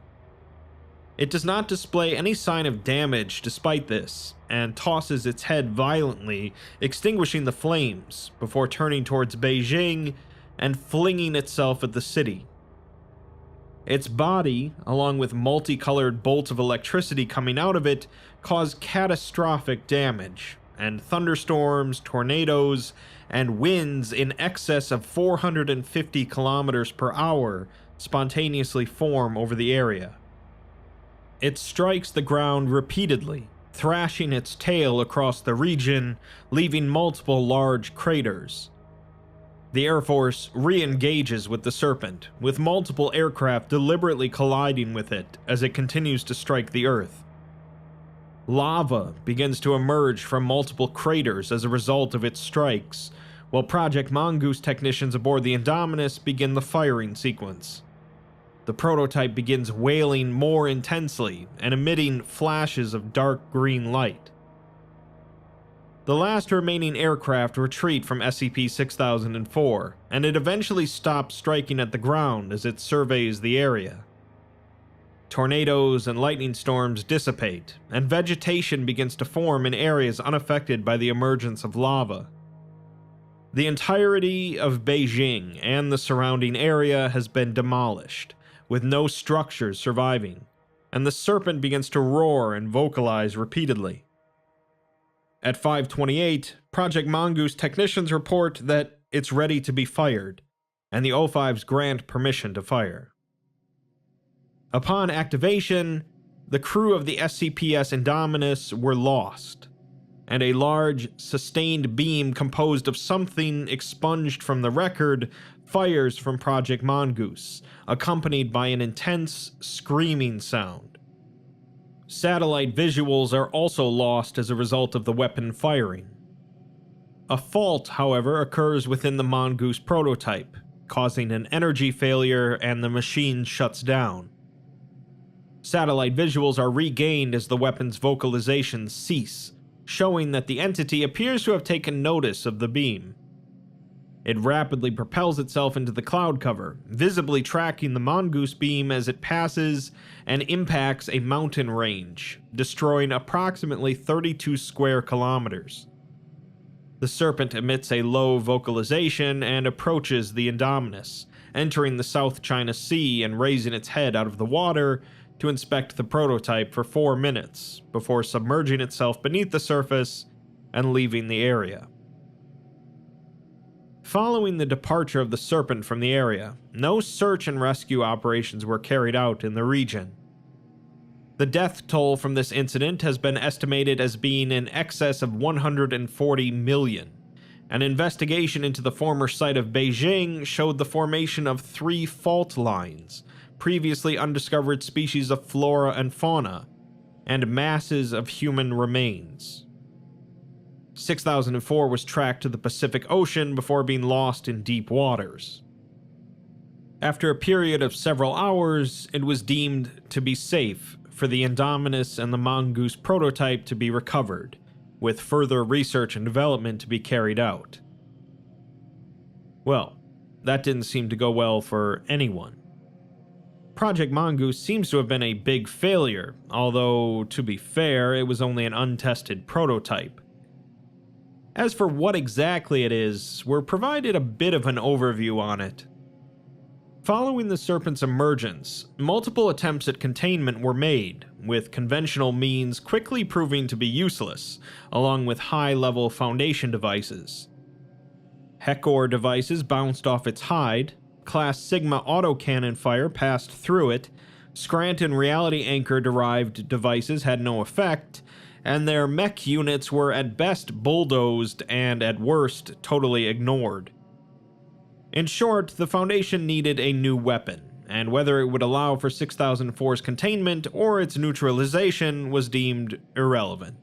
It does not display any sign of damage despite this, and tosses its head violently, extinguishing the flames, before turning towards Beijing and flinging itself at the city. Its body, along with multicolored bolts of electricity coming out of it, cause catastrophic damage, and thunderstorms, tornadoes, and winds in excess of 450 kilometers per hour spontaneously form over the area. It strikes the ground repeatedly, thrashing its tail across the region, leaving multiple large craters. The Air Force re-engages with the Serpent, with multiple aircraft deliberately colliding with it as it continues to strike the Earth. Lava begins to emerge from multiple craters as a result of its strikes, while Project Mongoose technicians aboard the Indominus begin the firing sequence. The prototype begins wailing more intensely and emitting flashes of dark green light. The last remaining aircraft retreat from SCP-6004, and it eventually stops striking at the ground as it surveys the area. Tornadoes and lightning storms dissipate, and vegetation begins to form in areas unaffected by the emergence of lava. The entirety of Beijing and the surrounding area has been demolished, with no structures surviving, and the Serpent begins to roar and vocalize repeatedly. At 5:28, Project Mongoose technicians report that it's ready to be fired, and the O5s grant permission to fire. Upon activation, the crew of the SCPS Indominus were lost, and a large, sustained beam composed of something expunged from the record fires from Project Mongoose, accompanied by an intense, screaming sound. Satellite visuals are also lost as a result of the weapon firing. A fault, however, occurs within the Mongoose prototype, causing an energy failure and the machine shuts down. Satellite visuals are regained as the weapon's vocalizations cease, showing that the entity appears to have taken notice of the beam. It rapidly propels itself into the cloud cover, visibly tracking the mongoose beam as it passes and impacts a mountain range, destroying approximately 32 square kilometers. The Serpent emits a low vocalization and approaches the Indominus, entering the South China Sea and raising its head out of the water to inspect the prototype for 4 minutes, before submerging itself beneath the surface and leaving the area. Following the departure of the Serpent from the area, no search and rescue operations were carried out in the region. The death toll from this incident has been estimated as being in excess of 140 million. An investigation into the former site of Beijing showed the formation of 3 fault lines, previously undiscovered species of flora and fauna, and masses of human remains. 6004 was tracked to the Pacific Ocean before being lost in deep waters. After a period of several hours, it was deemed to be safe for the Indominus and the mongoose prototype to be recovered, with further research and development to be carried out. Well, that didn't seem to go well for anyone. Project Mongoose seems to have been a big failure, although, to be fair, it was only an untested prototype. As for what exactly it is, we're provided a bit of an overview on it. Following the Serpent's emergence, multiple attempts at containment were made, with conventional means quickly proving to be useless, along with high-level Foundation devices. Hecor devices bounced off its hide, Class Sigma autocannon fire passed through it, Scranton Reality Anchor-derived devices had no effect, and their mech units were at best bulldozed and at worst totally ignored. In short, the Foundation needed a new weapon, and whether it would allow for 6004's containment or its neutralization was deemed irrelevant.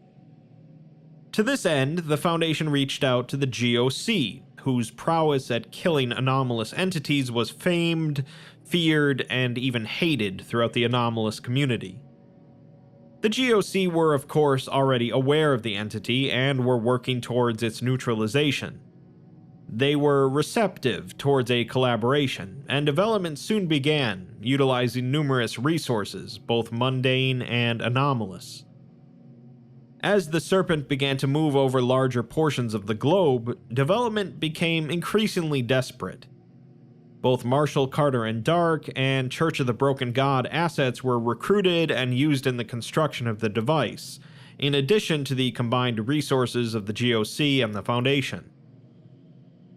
To this end, the Foundation reached out to the GOC, whose prowess at killing anomalous entities was famed, feared, and even hated throughout the anomalous community. The GOC were, of course, already aware of the entity and were working towards its neutralization. They were receptive towards a collaboration, and development soon began, utilizing numerous resources, both mundane and anomalous. As the Serpent began to move over larger portions of the globe, development became increasingly desperate. Both Marshall, Carter and Dark and Church of the Broken God assets were recruited and used in the construction of the device, in addition to the combined resources of the GOC and the Foundation.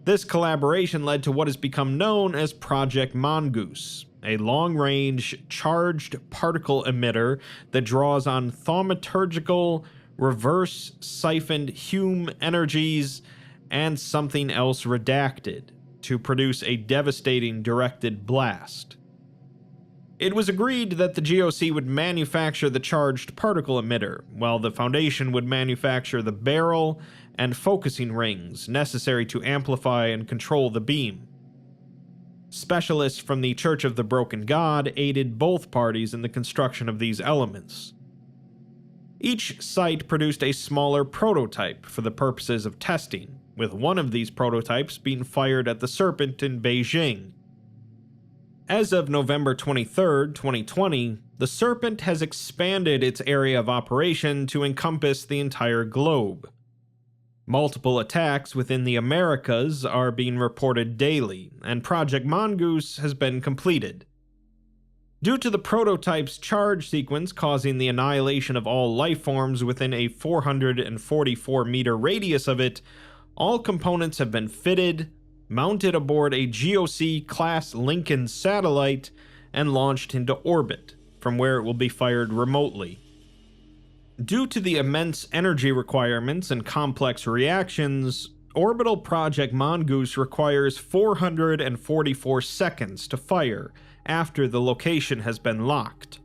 This collaboration led to what has become known as Project Mongoose, a long-range, charged particle emitter that draws on thaumaturgical, reverse-siphoned Hume energies, and something else redacted, to produce a devastating directed blast. It was agreed that the GOC would manufacture the charged particle emitter, while the Foundation would manufacture the barrel and focusing rings necessary to amplify and control the beam. Specialists from the Church of the Broken God aided both parties in the construction of these elements. Each site produced a smaller prototype for the purposes of testing, with one of these prototypes being fired at the Serpent in Beijing. As of November 23, 2020, the Serpent has expanded its area of operation to encompass the entire globe. Multiple attacks within the Americas are being reported daily, and Project Mongoose has been completed. Due to the prototype's charge sequence causing the annihilation of all life forms within a 444-meter radius of it, all components have been fitted, mounted aboard a GOC-class Lincoln satellite, and launched into orbit, from where it will be fired remotely. Due to the immense energy requirements and complex reactions, orbital Project Mongoose requires 444 seconds to fire after the location has been locked.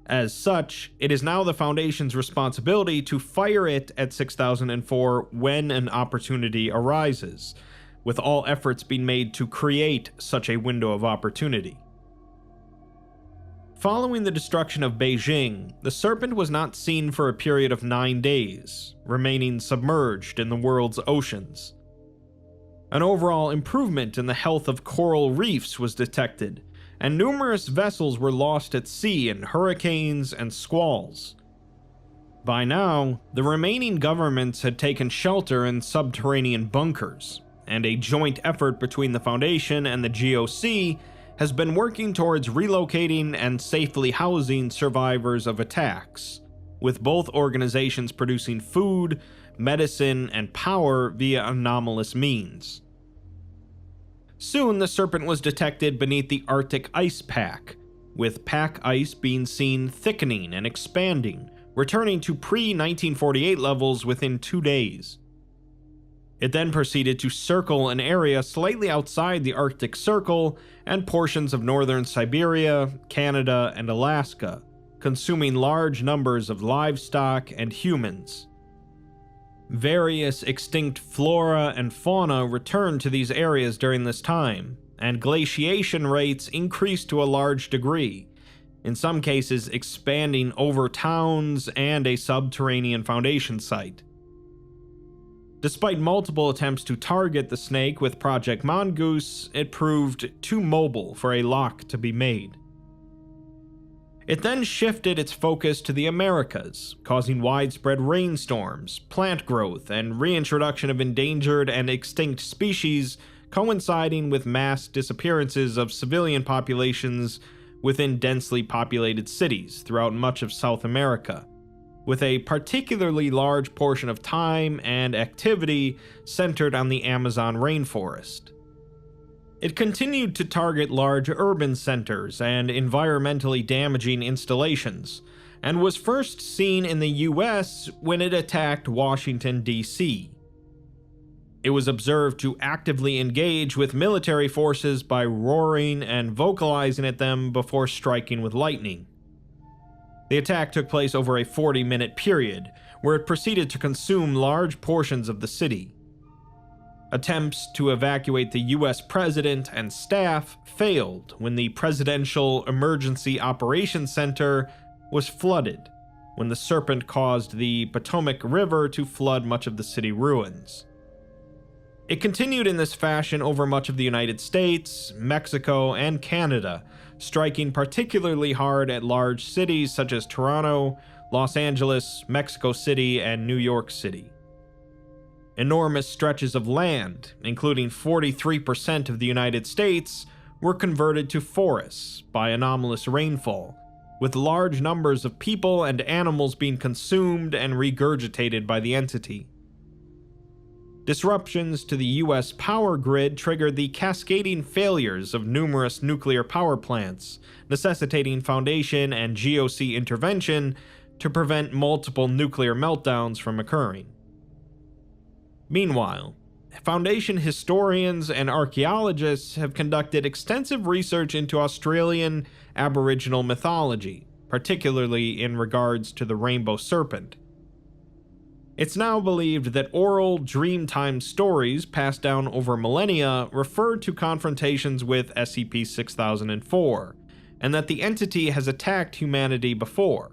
As such, it is now the Foundation's responsibility to fire it at 6004 when an opportunity arises, with all efforts being made to create such a window of opportunity. Following the destruction of Beijing, the Serpent was not seen for a period of 9 days, remaining submerged in the world's oceans. An overall improvement in the health of coral reefs was detected, and numerous vessels were lost at sea in hurricanes and squalls. By now, the remaining governments had taken shelter in subterranean bunkers, and a joint effort between the Foundation and the GOC has been working towards relocating and safely housing survivors of attacks, with both organizations producing food, medicine, and power via anomalous means. Soon, the Serpent was detected beneath the Arctic ice pack, with pack ice being seen thickening and expanding, returning to pre-1948 levels within 2 days. It then proceeded to circle an area slightly outside the Arctic Circle and portions of northern Siberia, Canada, and Alaska, consuming large numbers of livestock and humans. Various extinct flora and fauna returned to these areas during this time, and glaciation rates increased to a large degree, in some cases expanding over towns and a subterranean Foundation site. Despite multiple attempts to target the snake with Project Mongoose, it proved too mobile for a lock to be made. It then shifted its focus to the Americas, causing widespread rainstorms, plant growth, and reintroduction of endangered and extinct species, coinciding with mass disappearances of civilian populations within densely populated cities throughout much of South America, with a particularly large portion of time and activity centered on the Amazon rainforest. It continued to target large urban centers and environmentally damaging installations, and was first seen in the US when it attacked Washington, D.C. It was observed to actively engage with military forces by roaring and vocalizing at them before striking with lightning. The attack took place over a 40-minute period, where it proceeded to consume large portions of the city. Attempts to evacuate the US president and staff failed when the Presidential Emergency Operations Center was flooded, when the Serpent caused the Potomac River to flood much of the city ruins. It continued in this fashion over much of the United States, Mexico, and Canada, striking particularly hard at large cities such as Toronto, Los Angeles, Mexico City, and New York City. Enormous stretches of land, including 43% of the United States, were converted to forests by anomalous rainfall, with large numbers of people and animals being consumed and regurgitated by the entity. Disruptions to the US power grid triggered the cascading failures of numerous nuclear power plants, necessitating Foundation and GOC intervention to prevent multiple nuclear meltdowns from occurring. Meanwhile, Foundation historians and archaeologists have conducted extensive research into Australian Aboriginal mythology, particularly in regards to the rainbow serpent. It's now believed that oral Dreamtime stories passed down over millennia refer to confrontations with SCP-6004, and that the entity has attacked humanity before.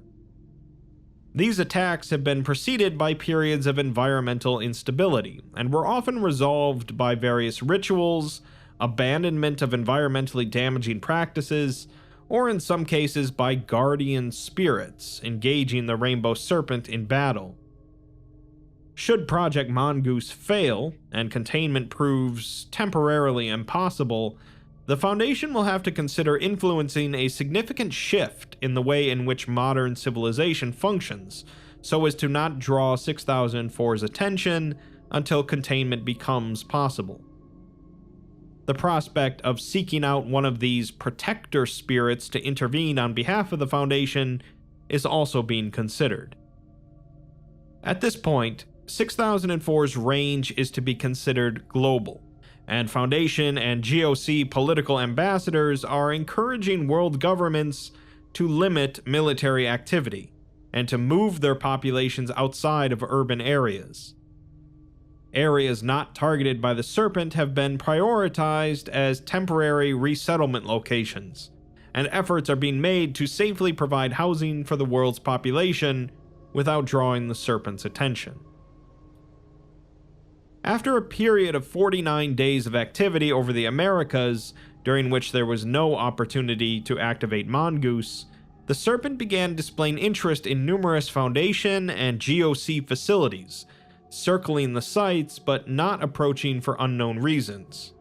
These attacks have been preceded by periods of environmental instability, and were often resolved by various rituals, abandonment of environmentally damaging practices, or in some cases by guardian spirits engaging the rainbow serpent in battle. Should Project Mongoose fail, and containment proves temporarily impossible, the Foundation will have to consider influencing a significant shift in the way in which modern civilization functions, so as to not draw 6004's attention until containment becomes possible. The prospect of seeking out one of these protector spirits to intervene on behalf of the Foundation is also being considered. At this point, 6004's range is to be considered global, and Foundation and GOC political ambassadors are encouraging world governments to limit military activity and to move their populations outside of urban areas. Areas not targeted by the Serpent have been prioritized as temporary resettlement locations, and efforts are being made to safely provide housing for the world's population without drawing the Serpent's attention. After a period of 49 days of activity over the Americas, during which there was no opportunity to activate Mongoose, the Serpent began displaying interest in numerous Foundation and GOC facilities, circling the sites but not approaching for unknown reasons.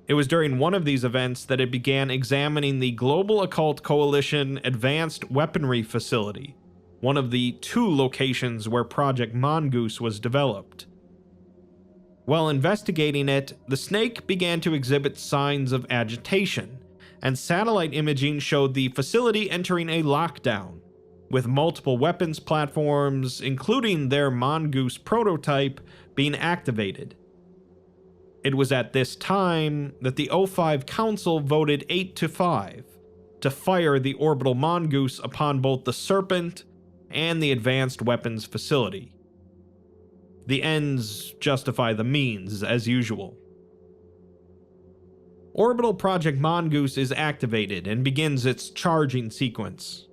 It was during one of these events that it began examining the Global Occult Coalition Advanced Weaponry Facility, one of the 2 locations where Project Mongoose was developed. While investigating it, the snake began to exhibit signs of agitation, and satellite imaging showed the facility entering a lockdown, with multiple weapons platforms, including their Mongoose prototype, being activated. It was at this time that the O5 Council voted 8-5 to fire the orbital Mongoose upon both the Serpent and the Advanced Weapons Facility. The ends justify the means, as usual. Orbital Project Mongoose is activated and begins its charging sequence.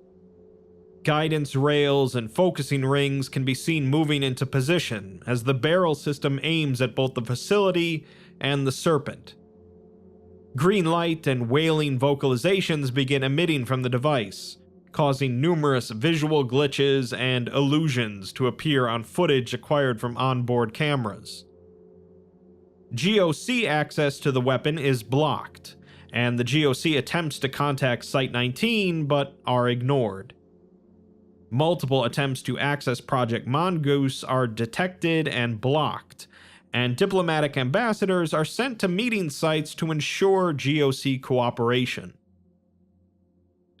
Guidance rails and focusing rings can be seen moving into position as the barrel system aims at both the facility and the Serpent. Green light and wailing vocalizations begin emitting from the device, causing numerous visual glitches and illusions to appear on footage acquired from onboard cameras. GOC access to the weapon is blocked, and the GOC attempts to contact Site-19 but are ignored. Multiple attempts to access Project Mongoose are detected and blocked, and diplomatic ambassadors are sent to meeting sites to ensure GOC cooperation.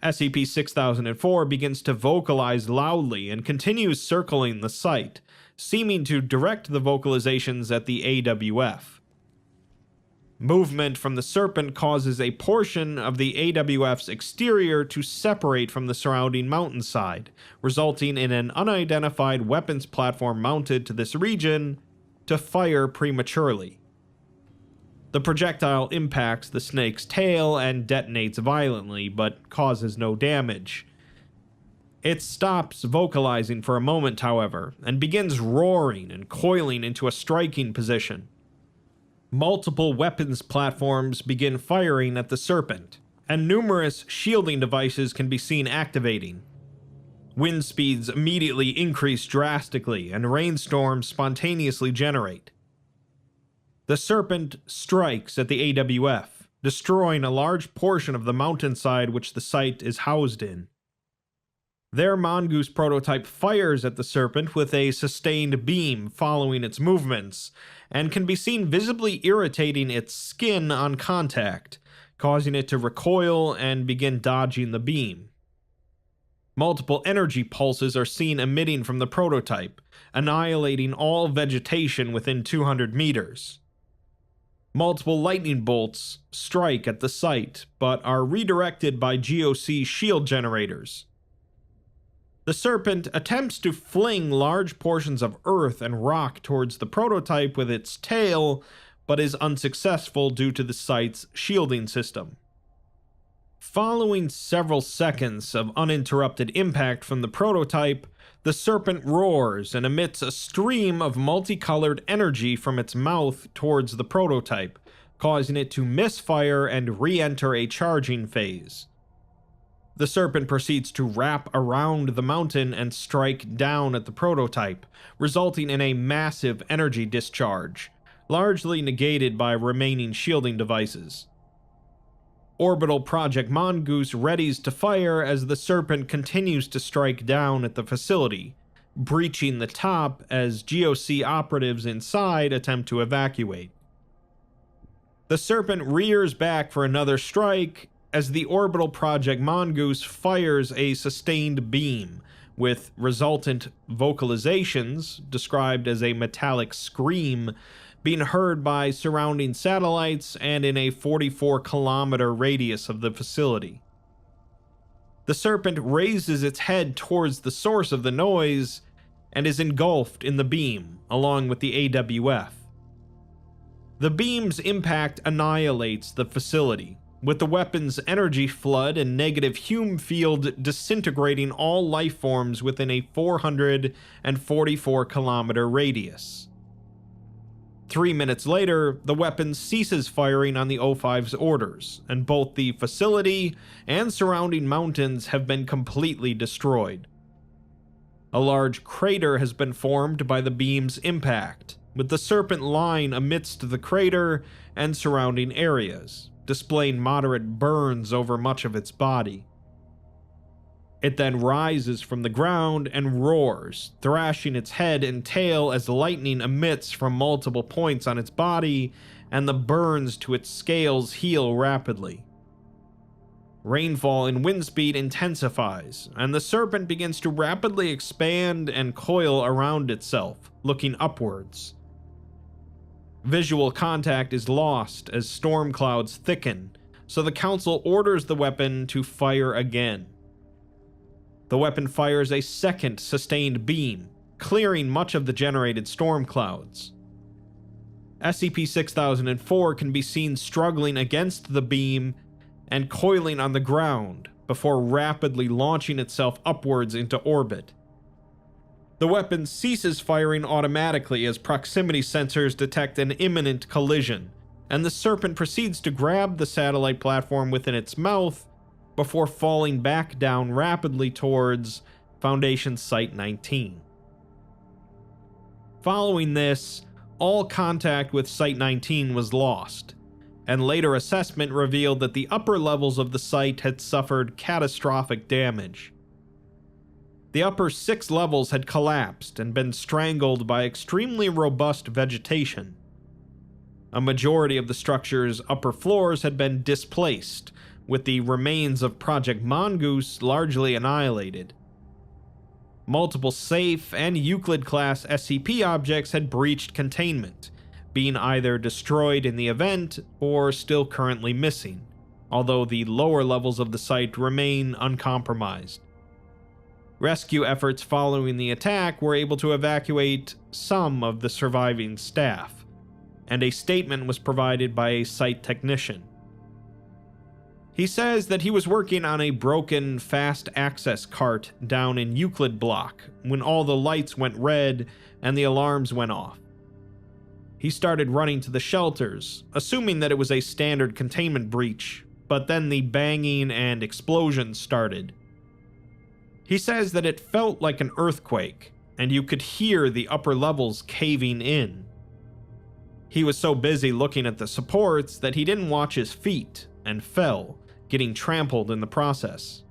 SCP-6004 begins to vocalize loudly and continues circling the site, seeming to direct the vocalizations at the AWF. Movement from the Serpent causes a portion of the AWF's exterior to separate from the surrounding mountainside, resulting in an unidentified weapons platform mounted to this region to fire prematurely. The projectile impacts the snake's tail and detonates violently, but causes no damage. It stops vocalizing for a moment, however, and begins roaring and coiling into a striking position. Multiple weapons platforms begin firing at the Serpent, and numerous shielding devices can be seen activating. Wind speeds immediately increase drastically, and rainstorms spontaneously generate. The Serpent strikes at the AWF, destroying a large portion of the mountainside which the site is housed in. Their Mongoose prototype fires at the Serpent with a sustained beam following its movements, and can be seen visibly irritating its skin on contact, causing it to recoil and begin dodging the beam. Multiple energy pulses are seen emitting from the prototype, annihilating all vegetation within 200 meters. Multiple lightning bolts strike at the site, but are redirected by GOC shield generators. The Serpent attempts to fling large portions of earth and rock towards the prototype with its tail, but is unsuccessful due to the site's shielding system. Following several seconds of uninterrupted impact from the prototype, the Serpent roars and emits a stream of multicolored energy from its mouth towards the prototype, causing it to misfire and re-enter a charging phase. The Serpent proceeds to wrap around the mountain and strike down at the prototype, resulting in a massive energy discharge, largely negated by remaining shielding devices. Orbital Project Mongoose readies to fire as the Serpent continues to strike down at the facility, breaching the top as GOC operatives inside attempt to evacuate. The Serpent rears back for another strike as the Orbital Project Mongoose fires a sustained beam, with resultant vocalizations, described as a metallic scream, being heard by surrounding satellites and in a 44-kilometer radius of the facility. The Serpent raises its head towards the source of the noise and is engulfed in the beam, along with the AWF. The beam's impact annihilates the facility, with the weapon's energy flood and negative Hume field disintegrating all life forms within a 444-kilometer radius. 3 minutes later, the weapon ceases firing on the O5's orders, and both the facility and surrounding mountains have been completely destroyed. A large crater has been formed by the beam's impact, with the Serpent lying amidst the crater and surrounding areas, displaying moderate burns over much of its body. It then rises from the ground and roars, thrashing its head and tail as lightning emits from multiple points on its body, and the burns to its scales heal rapidly. Rainfall and wind speed intensifies, and the Serpent begins to rapidly expand and coil around itself, looking upwards. Visual contact is lost as storm clouds thicken, so the Council orders the weapon to fire again. The weapon fires a second sustained beam, clearing much of the generated storm clouds. SCP-6004 can be seen struggling against the beam and coiling on the ground before rapidly launching itself upwards into orbit. The weapon ceases firing automatically as proximity sensors detect an imminent collision, and the Serpent proceeds to grab the satellite platform within its mouth before falling back down rapidly towards Foundation Site 19. Following this, all contact with Site 19 was lost, and later assessment revealed that the upper levels of the site had suffered catastrophic damage. The upper 6 levels had collapsed and been strangled by extremely robust vegetation. A majority of the structure's upper floors had been displaced, with the remains of Project Mongoose largely annihilated. Multiple safe and Euclid-class SCP objects had breached containment, being either destroyed in the event or still currently missing, although the lower levels of the site remain uncompromised. Rescue efforts following the attack were able to evacuate some of the surviving staff, and a statement was provided by a site technician. He says that he was working on a broken fast access cart down in Euclid Block when all the lights went red and the alarms went off. He started running to the shelters, assuming that it was a standard containment breach, but then the banging and explosions started. He says that it felt like an earthquake, and you could hear the upper levels caving in. He was so busy looking at the supports that he didn't watch his feet and fell, getting trampled in the process.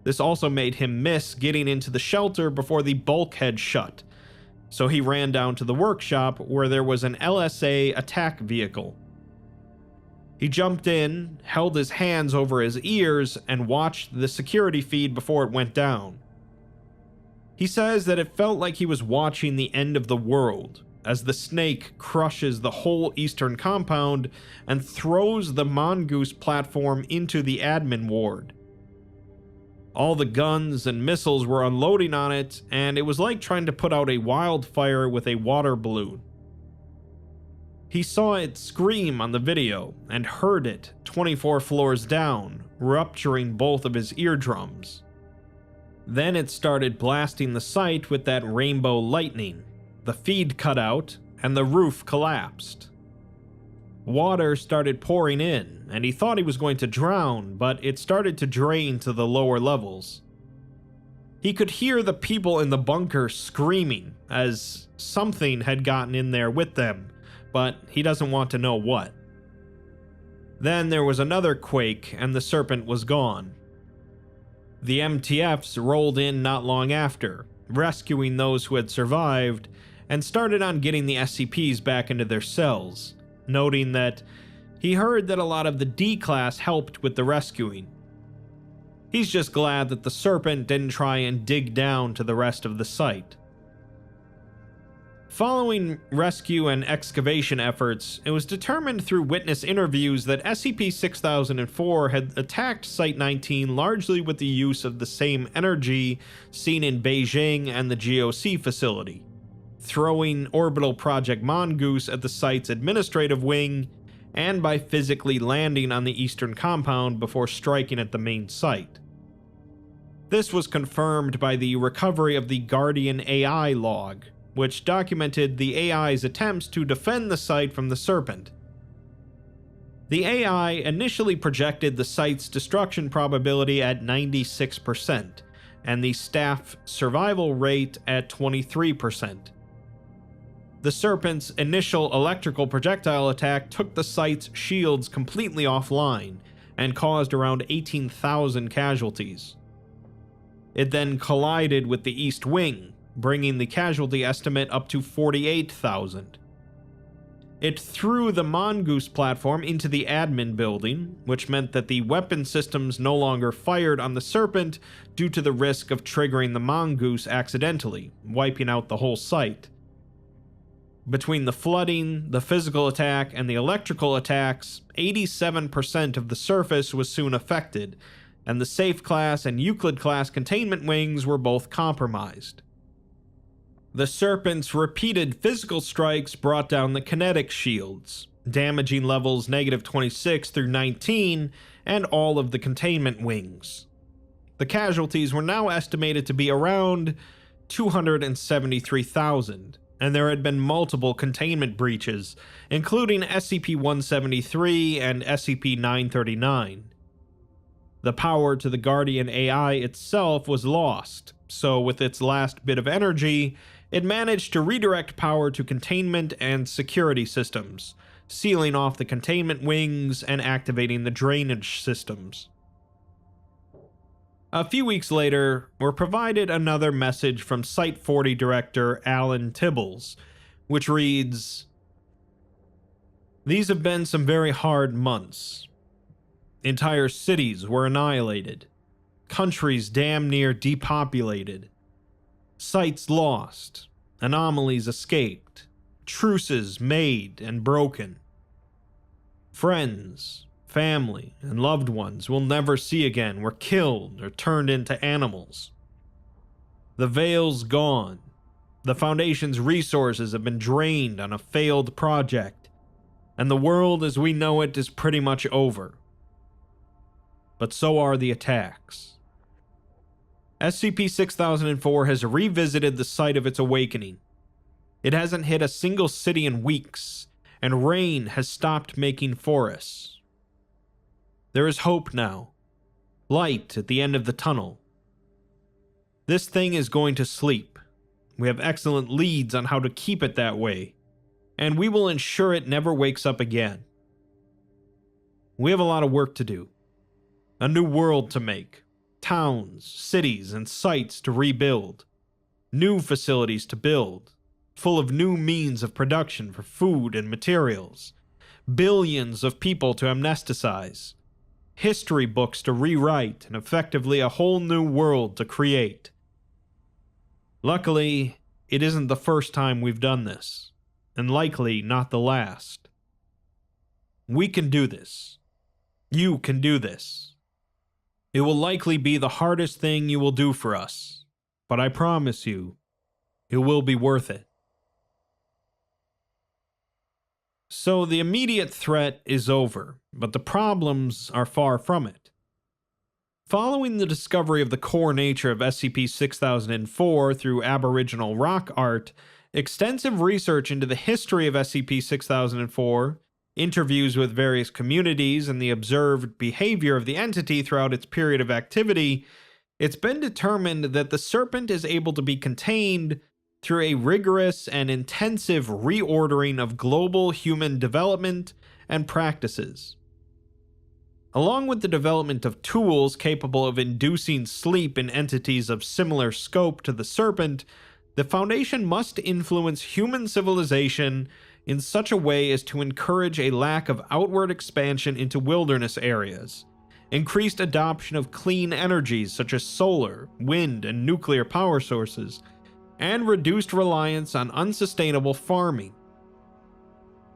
This also made him miss getting into the shelter before the bulkhead shut, so he ran down to the workshop where there was an LSA attack vehicle. He jumped in, held his hands over his ears, and watched the security feed before it went down. He says that it felt like he was watching the end of the world, as the snake crushes the whole eastern compound and throws the Mongoose platform into the admin ward. All the guns and missiles were unloading on it, and it was like trying to put out a wildfire with a water balloon. He saw it scream on the video and heard it 24 floors down, rupturing both of his eardrums. Then it started blasting the site with that rainbow lightning. The feed cut out, and the roof collapsed. Water started pouring in, and he thought he was going to drown, but it started to drain to the lower levels. He could hear the people in the bunker screaming, as something had gotten in there with them, but he doesn't want to know what. Then there was another quake, and the Serpent was gone. The MTFs rolled in not long after, rescuing those who had survived, and started on getting the SCPs back into their cells, noting that he heard that a lot of the D-Class helped with the rescuing. He's just glad that the Serpent didn't try and dig down to the rest of the site. Following rescue and excavation efforts, it was determined through witness interviews that SCP-6004 had attacked Site-19 largely with the use of the same energy seen in Beijing and the GOC facility, throwing orbital Project Mongoose at the site's administrative wing and by physically landing on the eastern compound before striking at the main site. This was confirmed by the recovery of the Guardian AI log, which documented the AI's attempts to defend the site from the Serpent. The AI initially projected the site's destruction probability at 96%, and the staff survival rate at 23%. The Serpent's initial electrical projectile attack took the site's shields completely offline and caused around 18,000 casualties. It then collided with the East Wing, bringing the casualty estimate up to 48,000. It threw the Mongoose platform into the admin building, which meant that the weapon systems no longer fired on the Serpent due to the risk of triggering the Mongoose accidentally, wiping out the whole site. Between the flooding, the physical attack, and the electrical attacks, 87% of the surface was soon affected, and the Safe Class and Euclid Class containment wings were both compromised. The Serpent's repeated physical strikes brought down the kinetic shields, damaging levels -26 through 19 and all of the containment wings. The casualties were now estimated to be around 273,000, and there had been multiple containment breaches, including SCP-173 and SCP-939. The power to the Guardian AI itself was lost, so with its last bit of energy, it managed to redirect power to containment and security systems, sealing off the containment wings and activating the drainage systems. A few weeks later, we're provided another message from Site-40 director Alan Tibbles, which reads, "These have been some very hard months. Entire cities were annihilated, countries damn near depopulated, sites lost, anomalies escaped, truces made and broken. Friends, family, and loved ones we'll never see again were killed or turned into animals. The Veil's gone. The Foundation's resources have been drained on a failed project, and the world as we know it is pretty much over. But so are the attacks. SCP-6004 has revisited the site of its awakening. It hasn't hit a single city in weeks, and rain has stopped making forests. There is hope now, light at the end of the tunnel. This thing is going to sleep. We have excellent leads on how to keep it that way, and we will ensure it never wakes up again. We have a lot of work to do. A new world to make. Towns, cities, and sites to rebuild. New facilities to build, full of new means of production for food and materials. Billions of people to amnesticize. History books to rewrite, and effectively a whole new world to create. Luckily, it isn't the first time we've done this, and likely not the last. We can do this. You can do this. It will likely be the hardest thing you will do for us, but I promise you, it will be worth it." So the immediate threat is over, but the problems are far from it. Following the discovery of the core nature of SCP-6004 through Aboriginal rock art, extensive research into the history of SCP-6004, interviews with various communities, and the observed behavior of the entity throughout its period of activity, it's been determined that the Serpent is able to be contained through a rigorous and intensive reordering of global human development and practices. Along with the development of tools capable of inducing sleep in entities of similar scope to the Serpent, the Foundation must influence human civilization in such a way as to encourage a lack of outward expansion into wilderness areas, increased adoption of clean energies such as solar, wind, and nuclear power sources, and reduced reliance on unsustainable farming.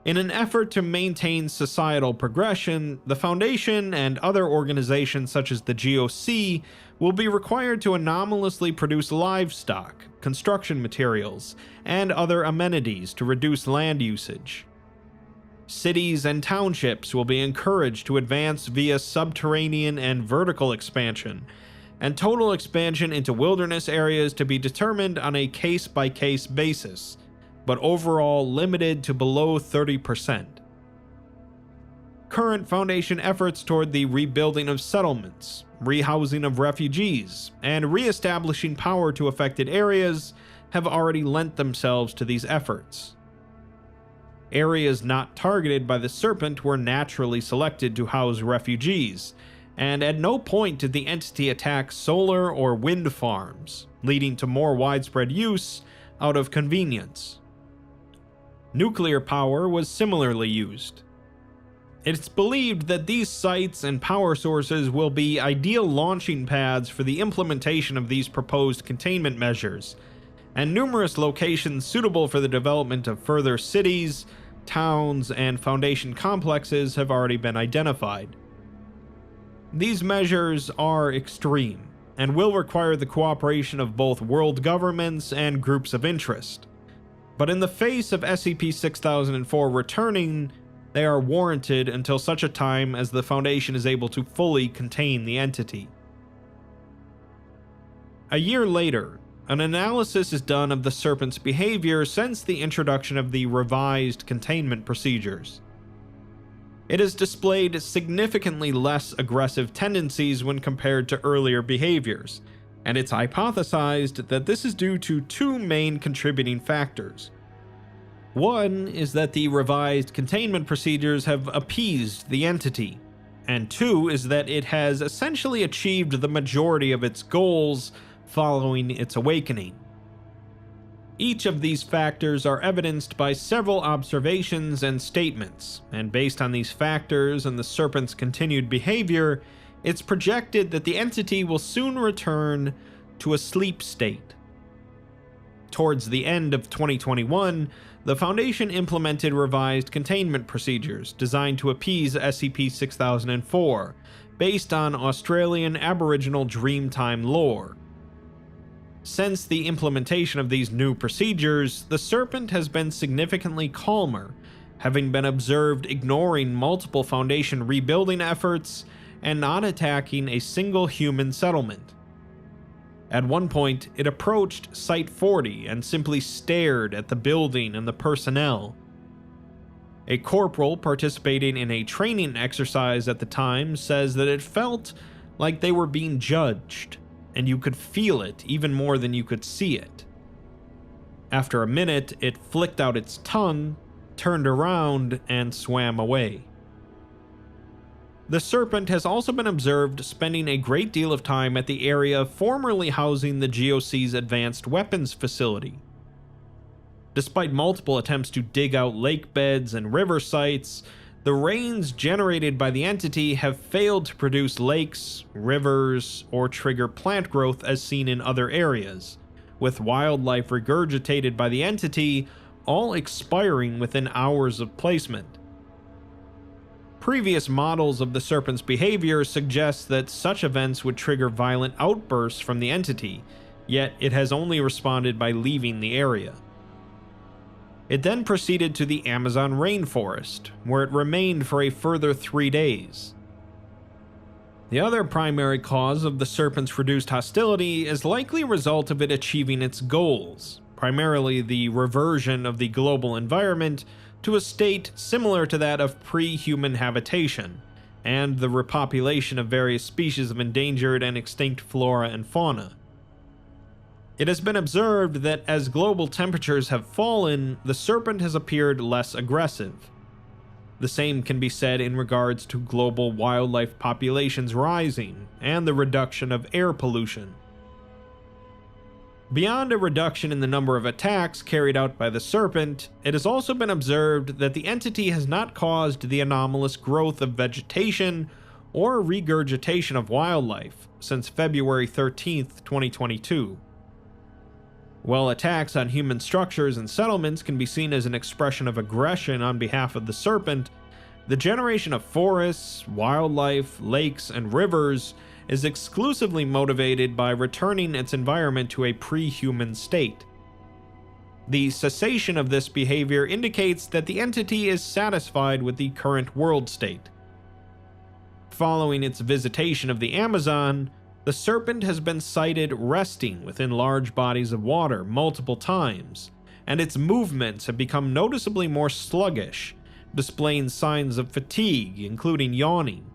In an effort to maintain societal progression, the Foundation and other organizations such as the GOC will be required to anomalously produce livestock, construction materials, and other amenities to reduce land usage. Cities and townships will be encouraged to advance via subterranean and vertical expansion, and total expansion into wilderness areas to be determined on a case-by-case basis, but overall limited to below 30%. Current Foundation efforts toward the rebuilding of settlements, rehousing of refugees, and re-establishing power to affected areas have already lent themselves to these efforts. Areas not targeted by the Serpent were naturally selected to house refugees, and at no point did the entity attack solar or wind farms, leading to more widespread use out of convenience. Nuclear power was similarly used. It's believed that these sites and power sources will be ideal launching pads for the implementation of these proposed containment measures, and numerous locations suitable for the development of further cities, towns, and Foundation complexes have already been identified. These measures are extreme, and will require the cooperation of both world governments and groups of interest. But in the face of SCP-6004 returning, they are warranted until such a time as the Foundation is able to fully contain the entity. A year later, an analysis is done of the Serpent's behavior since the introduction of the revised containment procedures. It has displayed significantly less aggressive tendencies when compared to earlier behaviors, and it's hypothesized that this is due to two main contributing factors. One is that the revised containment procedures have appeased the entity, and two is that it has essentially achieved the majority of its goals following its awakening. Each of these factors are evidenced by several observations and statements, and based on these factors and the Serpent's continued behavior, it's projected that the entity will soon return to a sleep state. Towards the end of 2021, the Foundation implemented revised containment procedures designed to appease SCP-6004, based on Australian Aboriginal Dreamtime lore. Since the implementation of these new procedures, the Serpent has been significantly calmer, having been observed ignoring multiple Foundation rebuilding efforts and not attacking a single human settlement. At one point, it approached Site 40 and simply stared at the building and the personnel. A corporal participating in a training exercise at the time says that it felt like they were being judged, and you could feel it even more than you could see it. After a minute, it flicked out its tongue, turned around, and swam away. The Serpent has also been observed spending a great deal of time at the area formerly housing the GOC's Advanced Weapons Facility. Despite multiple attempts to dig out lake beds and river sites, the rains generated by the entity have failed to produce lakes, rivers, or trigger plant growth as seen in other areas, with wildlife regurgitated by the entity all expiring within hours of placement. Previous models of the Serpent's behavior suggest that such events would trigger violent outbursts from the entity, yet it has only responded by leaving the area. It then proceeded to the Amazon rainforest, where it remained for a further 3 days. The other primary cause of the Serpent's reduced hostility is likely a result of it achieving its goals, primarily the reversion of the global environment to a state similar to that of pre-human habitation, and the repopulation of various species of endangered and extinct flora and fauna. It has been observed that as global temperatures have fallen, the Serpent has appeared less aggressive. The same can be said in regards to global wildlife populations rising and the reduction of air pollution. Beyond a reduction in the number of attacks carried out by the Serpent, it has also been observed that the entity has not caused the anomalous growth of vegetation or regurgitation of wildlife since February 13, 2022. While attacks on human structures and settlements can be seen as an expression of aggression on behalf of the Serpent, the generation of forests, wildlife, lakes, and rivers is exclusively motivated by returning its environment to a pre-human state. The cessation of this behavior indicates that the entity is satisfied with the current world state. Following its visitation of the Amazon, the Serpent has been sighted resting within large bodies of water multiple times, and its movements have become noticeably more sluggish, displaying signs of fatigue, including yawning.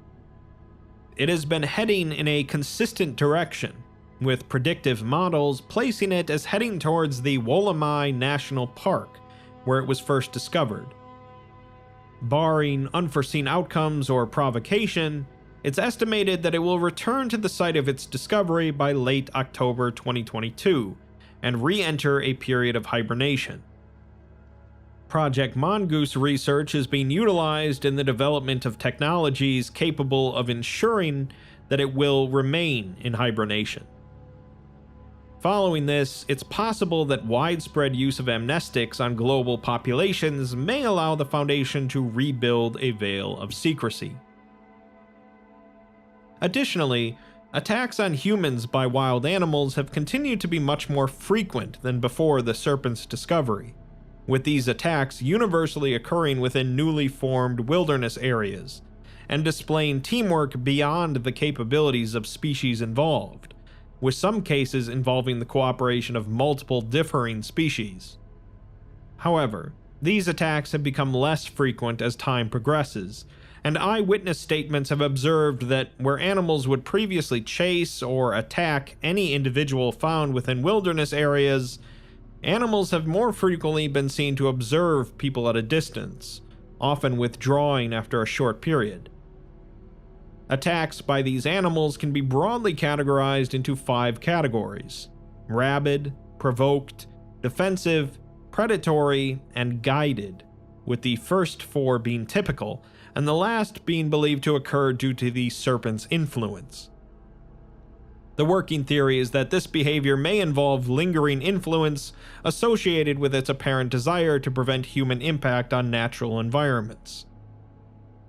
It has been heading in a consistent direction, with predictive models placing it as heading towards the Wolamai National Park, where it was first discovered. Barring unforeseen outcomes or provocation, it's estimated that it will return to the site of its discovery by late October 2022 and re-enter a period of hibernation. Project Mongoose research is being utilized in the development of technologies capable of ensuring that it will remain in hibernation. Following this, it's possible that widespread use of amnestics on global populations may allow the Foundation to rebuild a veil of secrecy. Additionally, attacks on humans by wild animals have continued to be much more frequent than before the Serpent's discovery, with these attacks universally occurring within newly formed wilderness areas, and displaying teamwork beyond the capabilities of species involved, with some cases involving the cooperation of multiple differing species. However, these attacks have become less frequent as time progresses, and eyewitness statements have observed that where animals would previously chase or attack any individual found within wilderness areas, animals have more frequently been seen to observe people at a distance, often withdrawing after a short period. Attacks by these animals can be broadly categorized into 5 categories: rabid, provoked, defensive, predatory, and guided, with the first 4 being typical, and the last being believed to occur due to the Serpent's influence. The working theory is that this behavior may involve lingering influence associated with its apparent desire to prevent human impact on natural environments.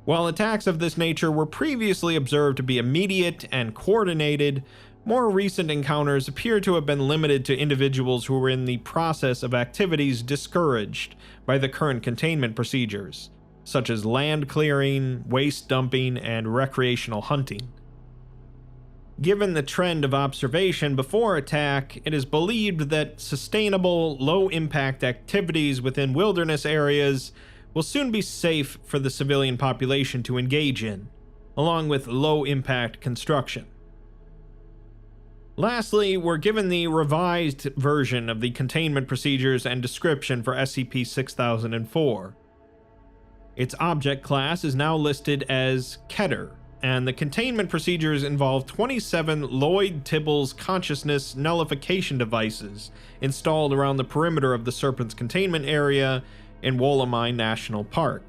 While attacks of this nature were previously observed to be immediate and coordinated, more recent encounters appear to have been limited to individuals who were in the process of activities discouraged by the current containment procedures, such as land clearing, waste dumping, and recreational hunting. Given the trend of observation before attack, it is believed that sustainable, low-impact activities within wilderness areas will soon be safe for the civilian population to engage in, along with low-impact construction. Lastly, we're given the revised version of the containment procedures and description for SCP-6004. Its object class is now listed as Keter, and the containment procedures involve 27 Lloyd-Tibbles consciousness nullification devices installed around the perimeter of the Serpent's containment area in Wolamai National Park.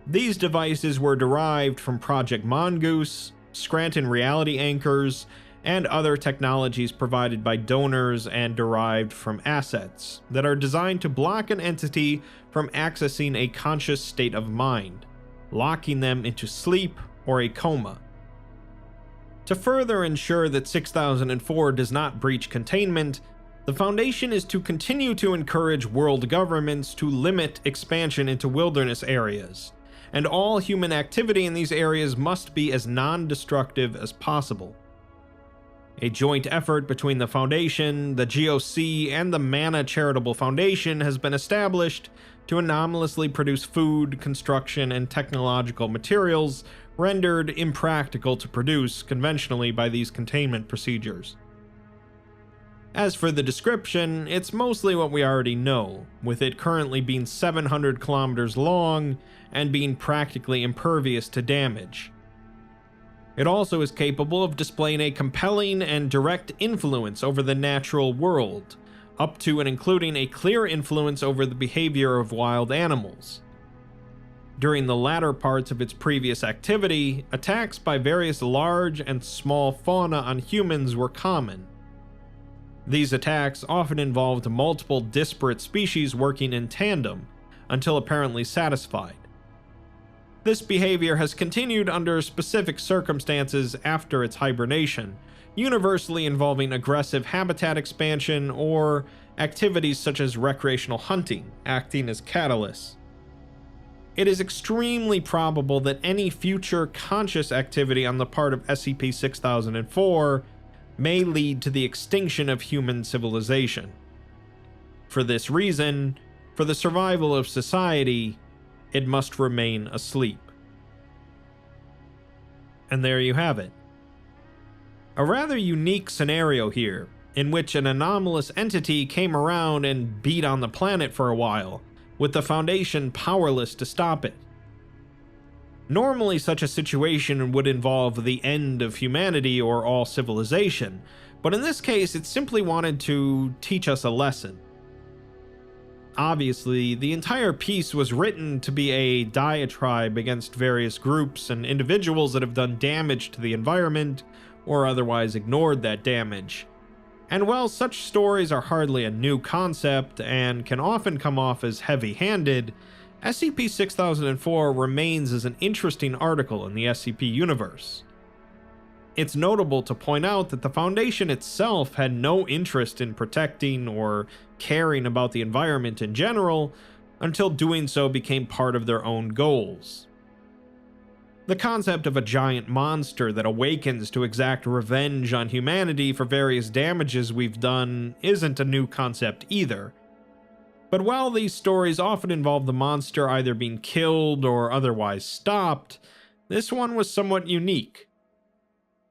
These devices were derived from Project Mongoose, Scranton Reality Anchors, and other technologies provided by donors and derived from assets that are designed to block an entity from accessing a conscious state of mind, locking them into sleep or a coma. To further ensure that 6004 does not breach containment, the Foundation is to continue to encourage world governments to limit expansion into wilderness areas, and all human activity in these areas must be as non-destructive as possible. A joint effort between the Foundation, the GOC, and the Mana Charitable Foundation has been established to anomalously produce food, construction, and technological materials rendered impractical to produce conventionally by these containment procedures. As for the description, it's mostly what we already know, with it currently being 700 kilometers long and being practically impervious to damage. It also is capable of displaying a compelling and direct influence over the natural world, up to and including a clear influence over the behavior of wild animals. During the latter parts of its previous activity, attacks by various large and small fauna on humans were common. These attacks often involved multiple disparate species working in tandem, until apparently satisfied. This behavior has continued under specific circumstances after its hibernation, universally involving aggressive habitat expansion or activities such as recreational hunting acting as catalysts. It is extremely probable that any future conscious activity on the part of SCP-6004 may lead to the extinction of human civilization. For this reason, for the survival of society, it must remain asleep. And there you have it. A rather unique scenario here, in which an anomalous entity came around and beat on the planet for a while, with the Foundation powerless to stop it. Normally, such a situation would involve the end of humanity or all civilization, but in this case, it simply wanted to teach us a lesson. Obviously, the entire piece was written to be a diatribe against various groups and individuals that have done damage to the environment or otherwise ignored that damage. And while such stories are hardly a new concept and can often come off as heavy-handed, SCP-6004 remains as an interesting article in the SCP universe. It's notable to point out that the Foundation itself had no interest in protecting or caring about the environment in general until doing so became part of their own goals. The concept of a giant monster that awakens to exact revenge on humanity for various damages we've done isn't a new concept either. But while these stories often involve the monster either being killed or otherwise stopped, this one was somewhat unique.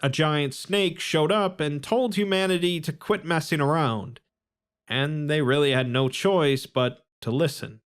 A giant snake showed up and told humanity to quit messing around, and they really had no choice but to listen.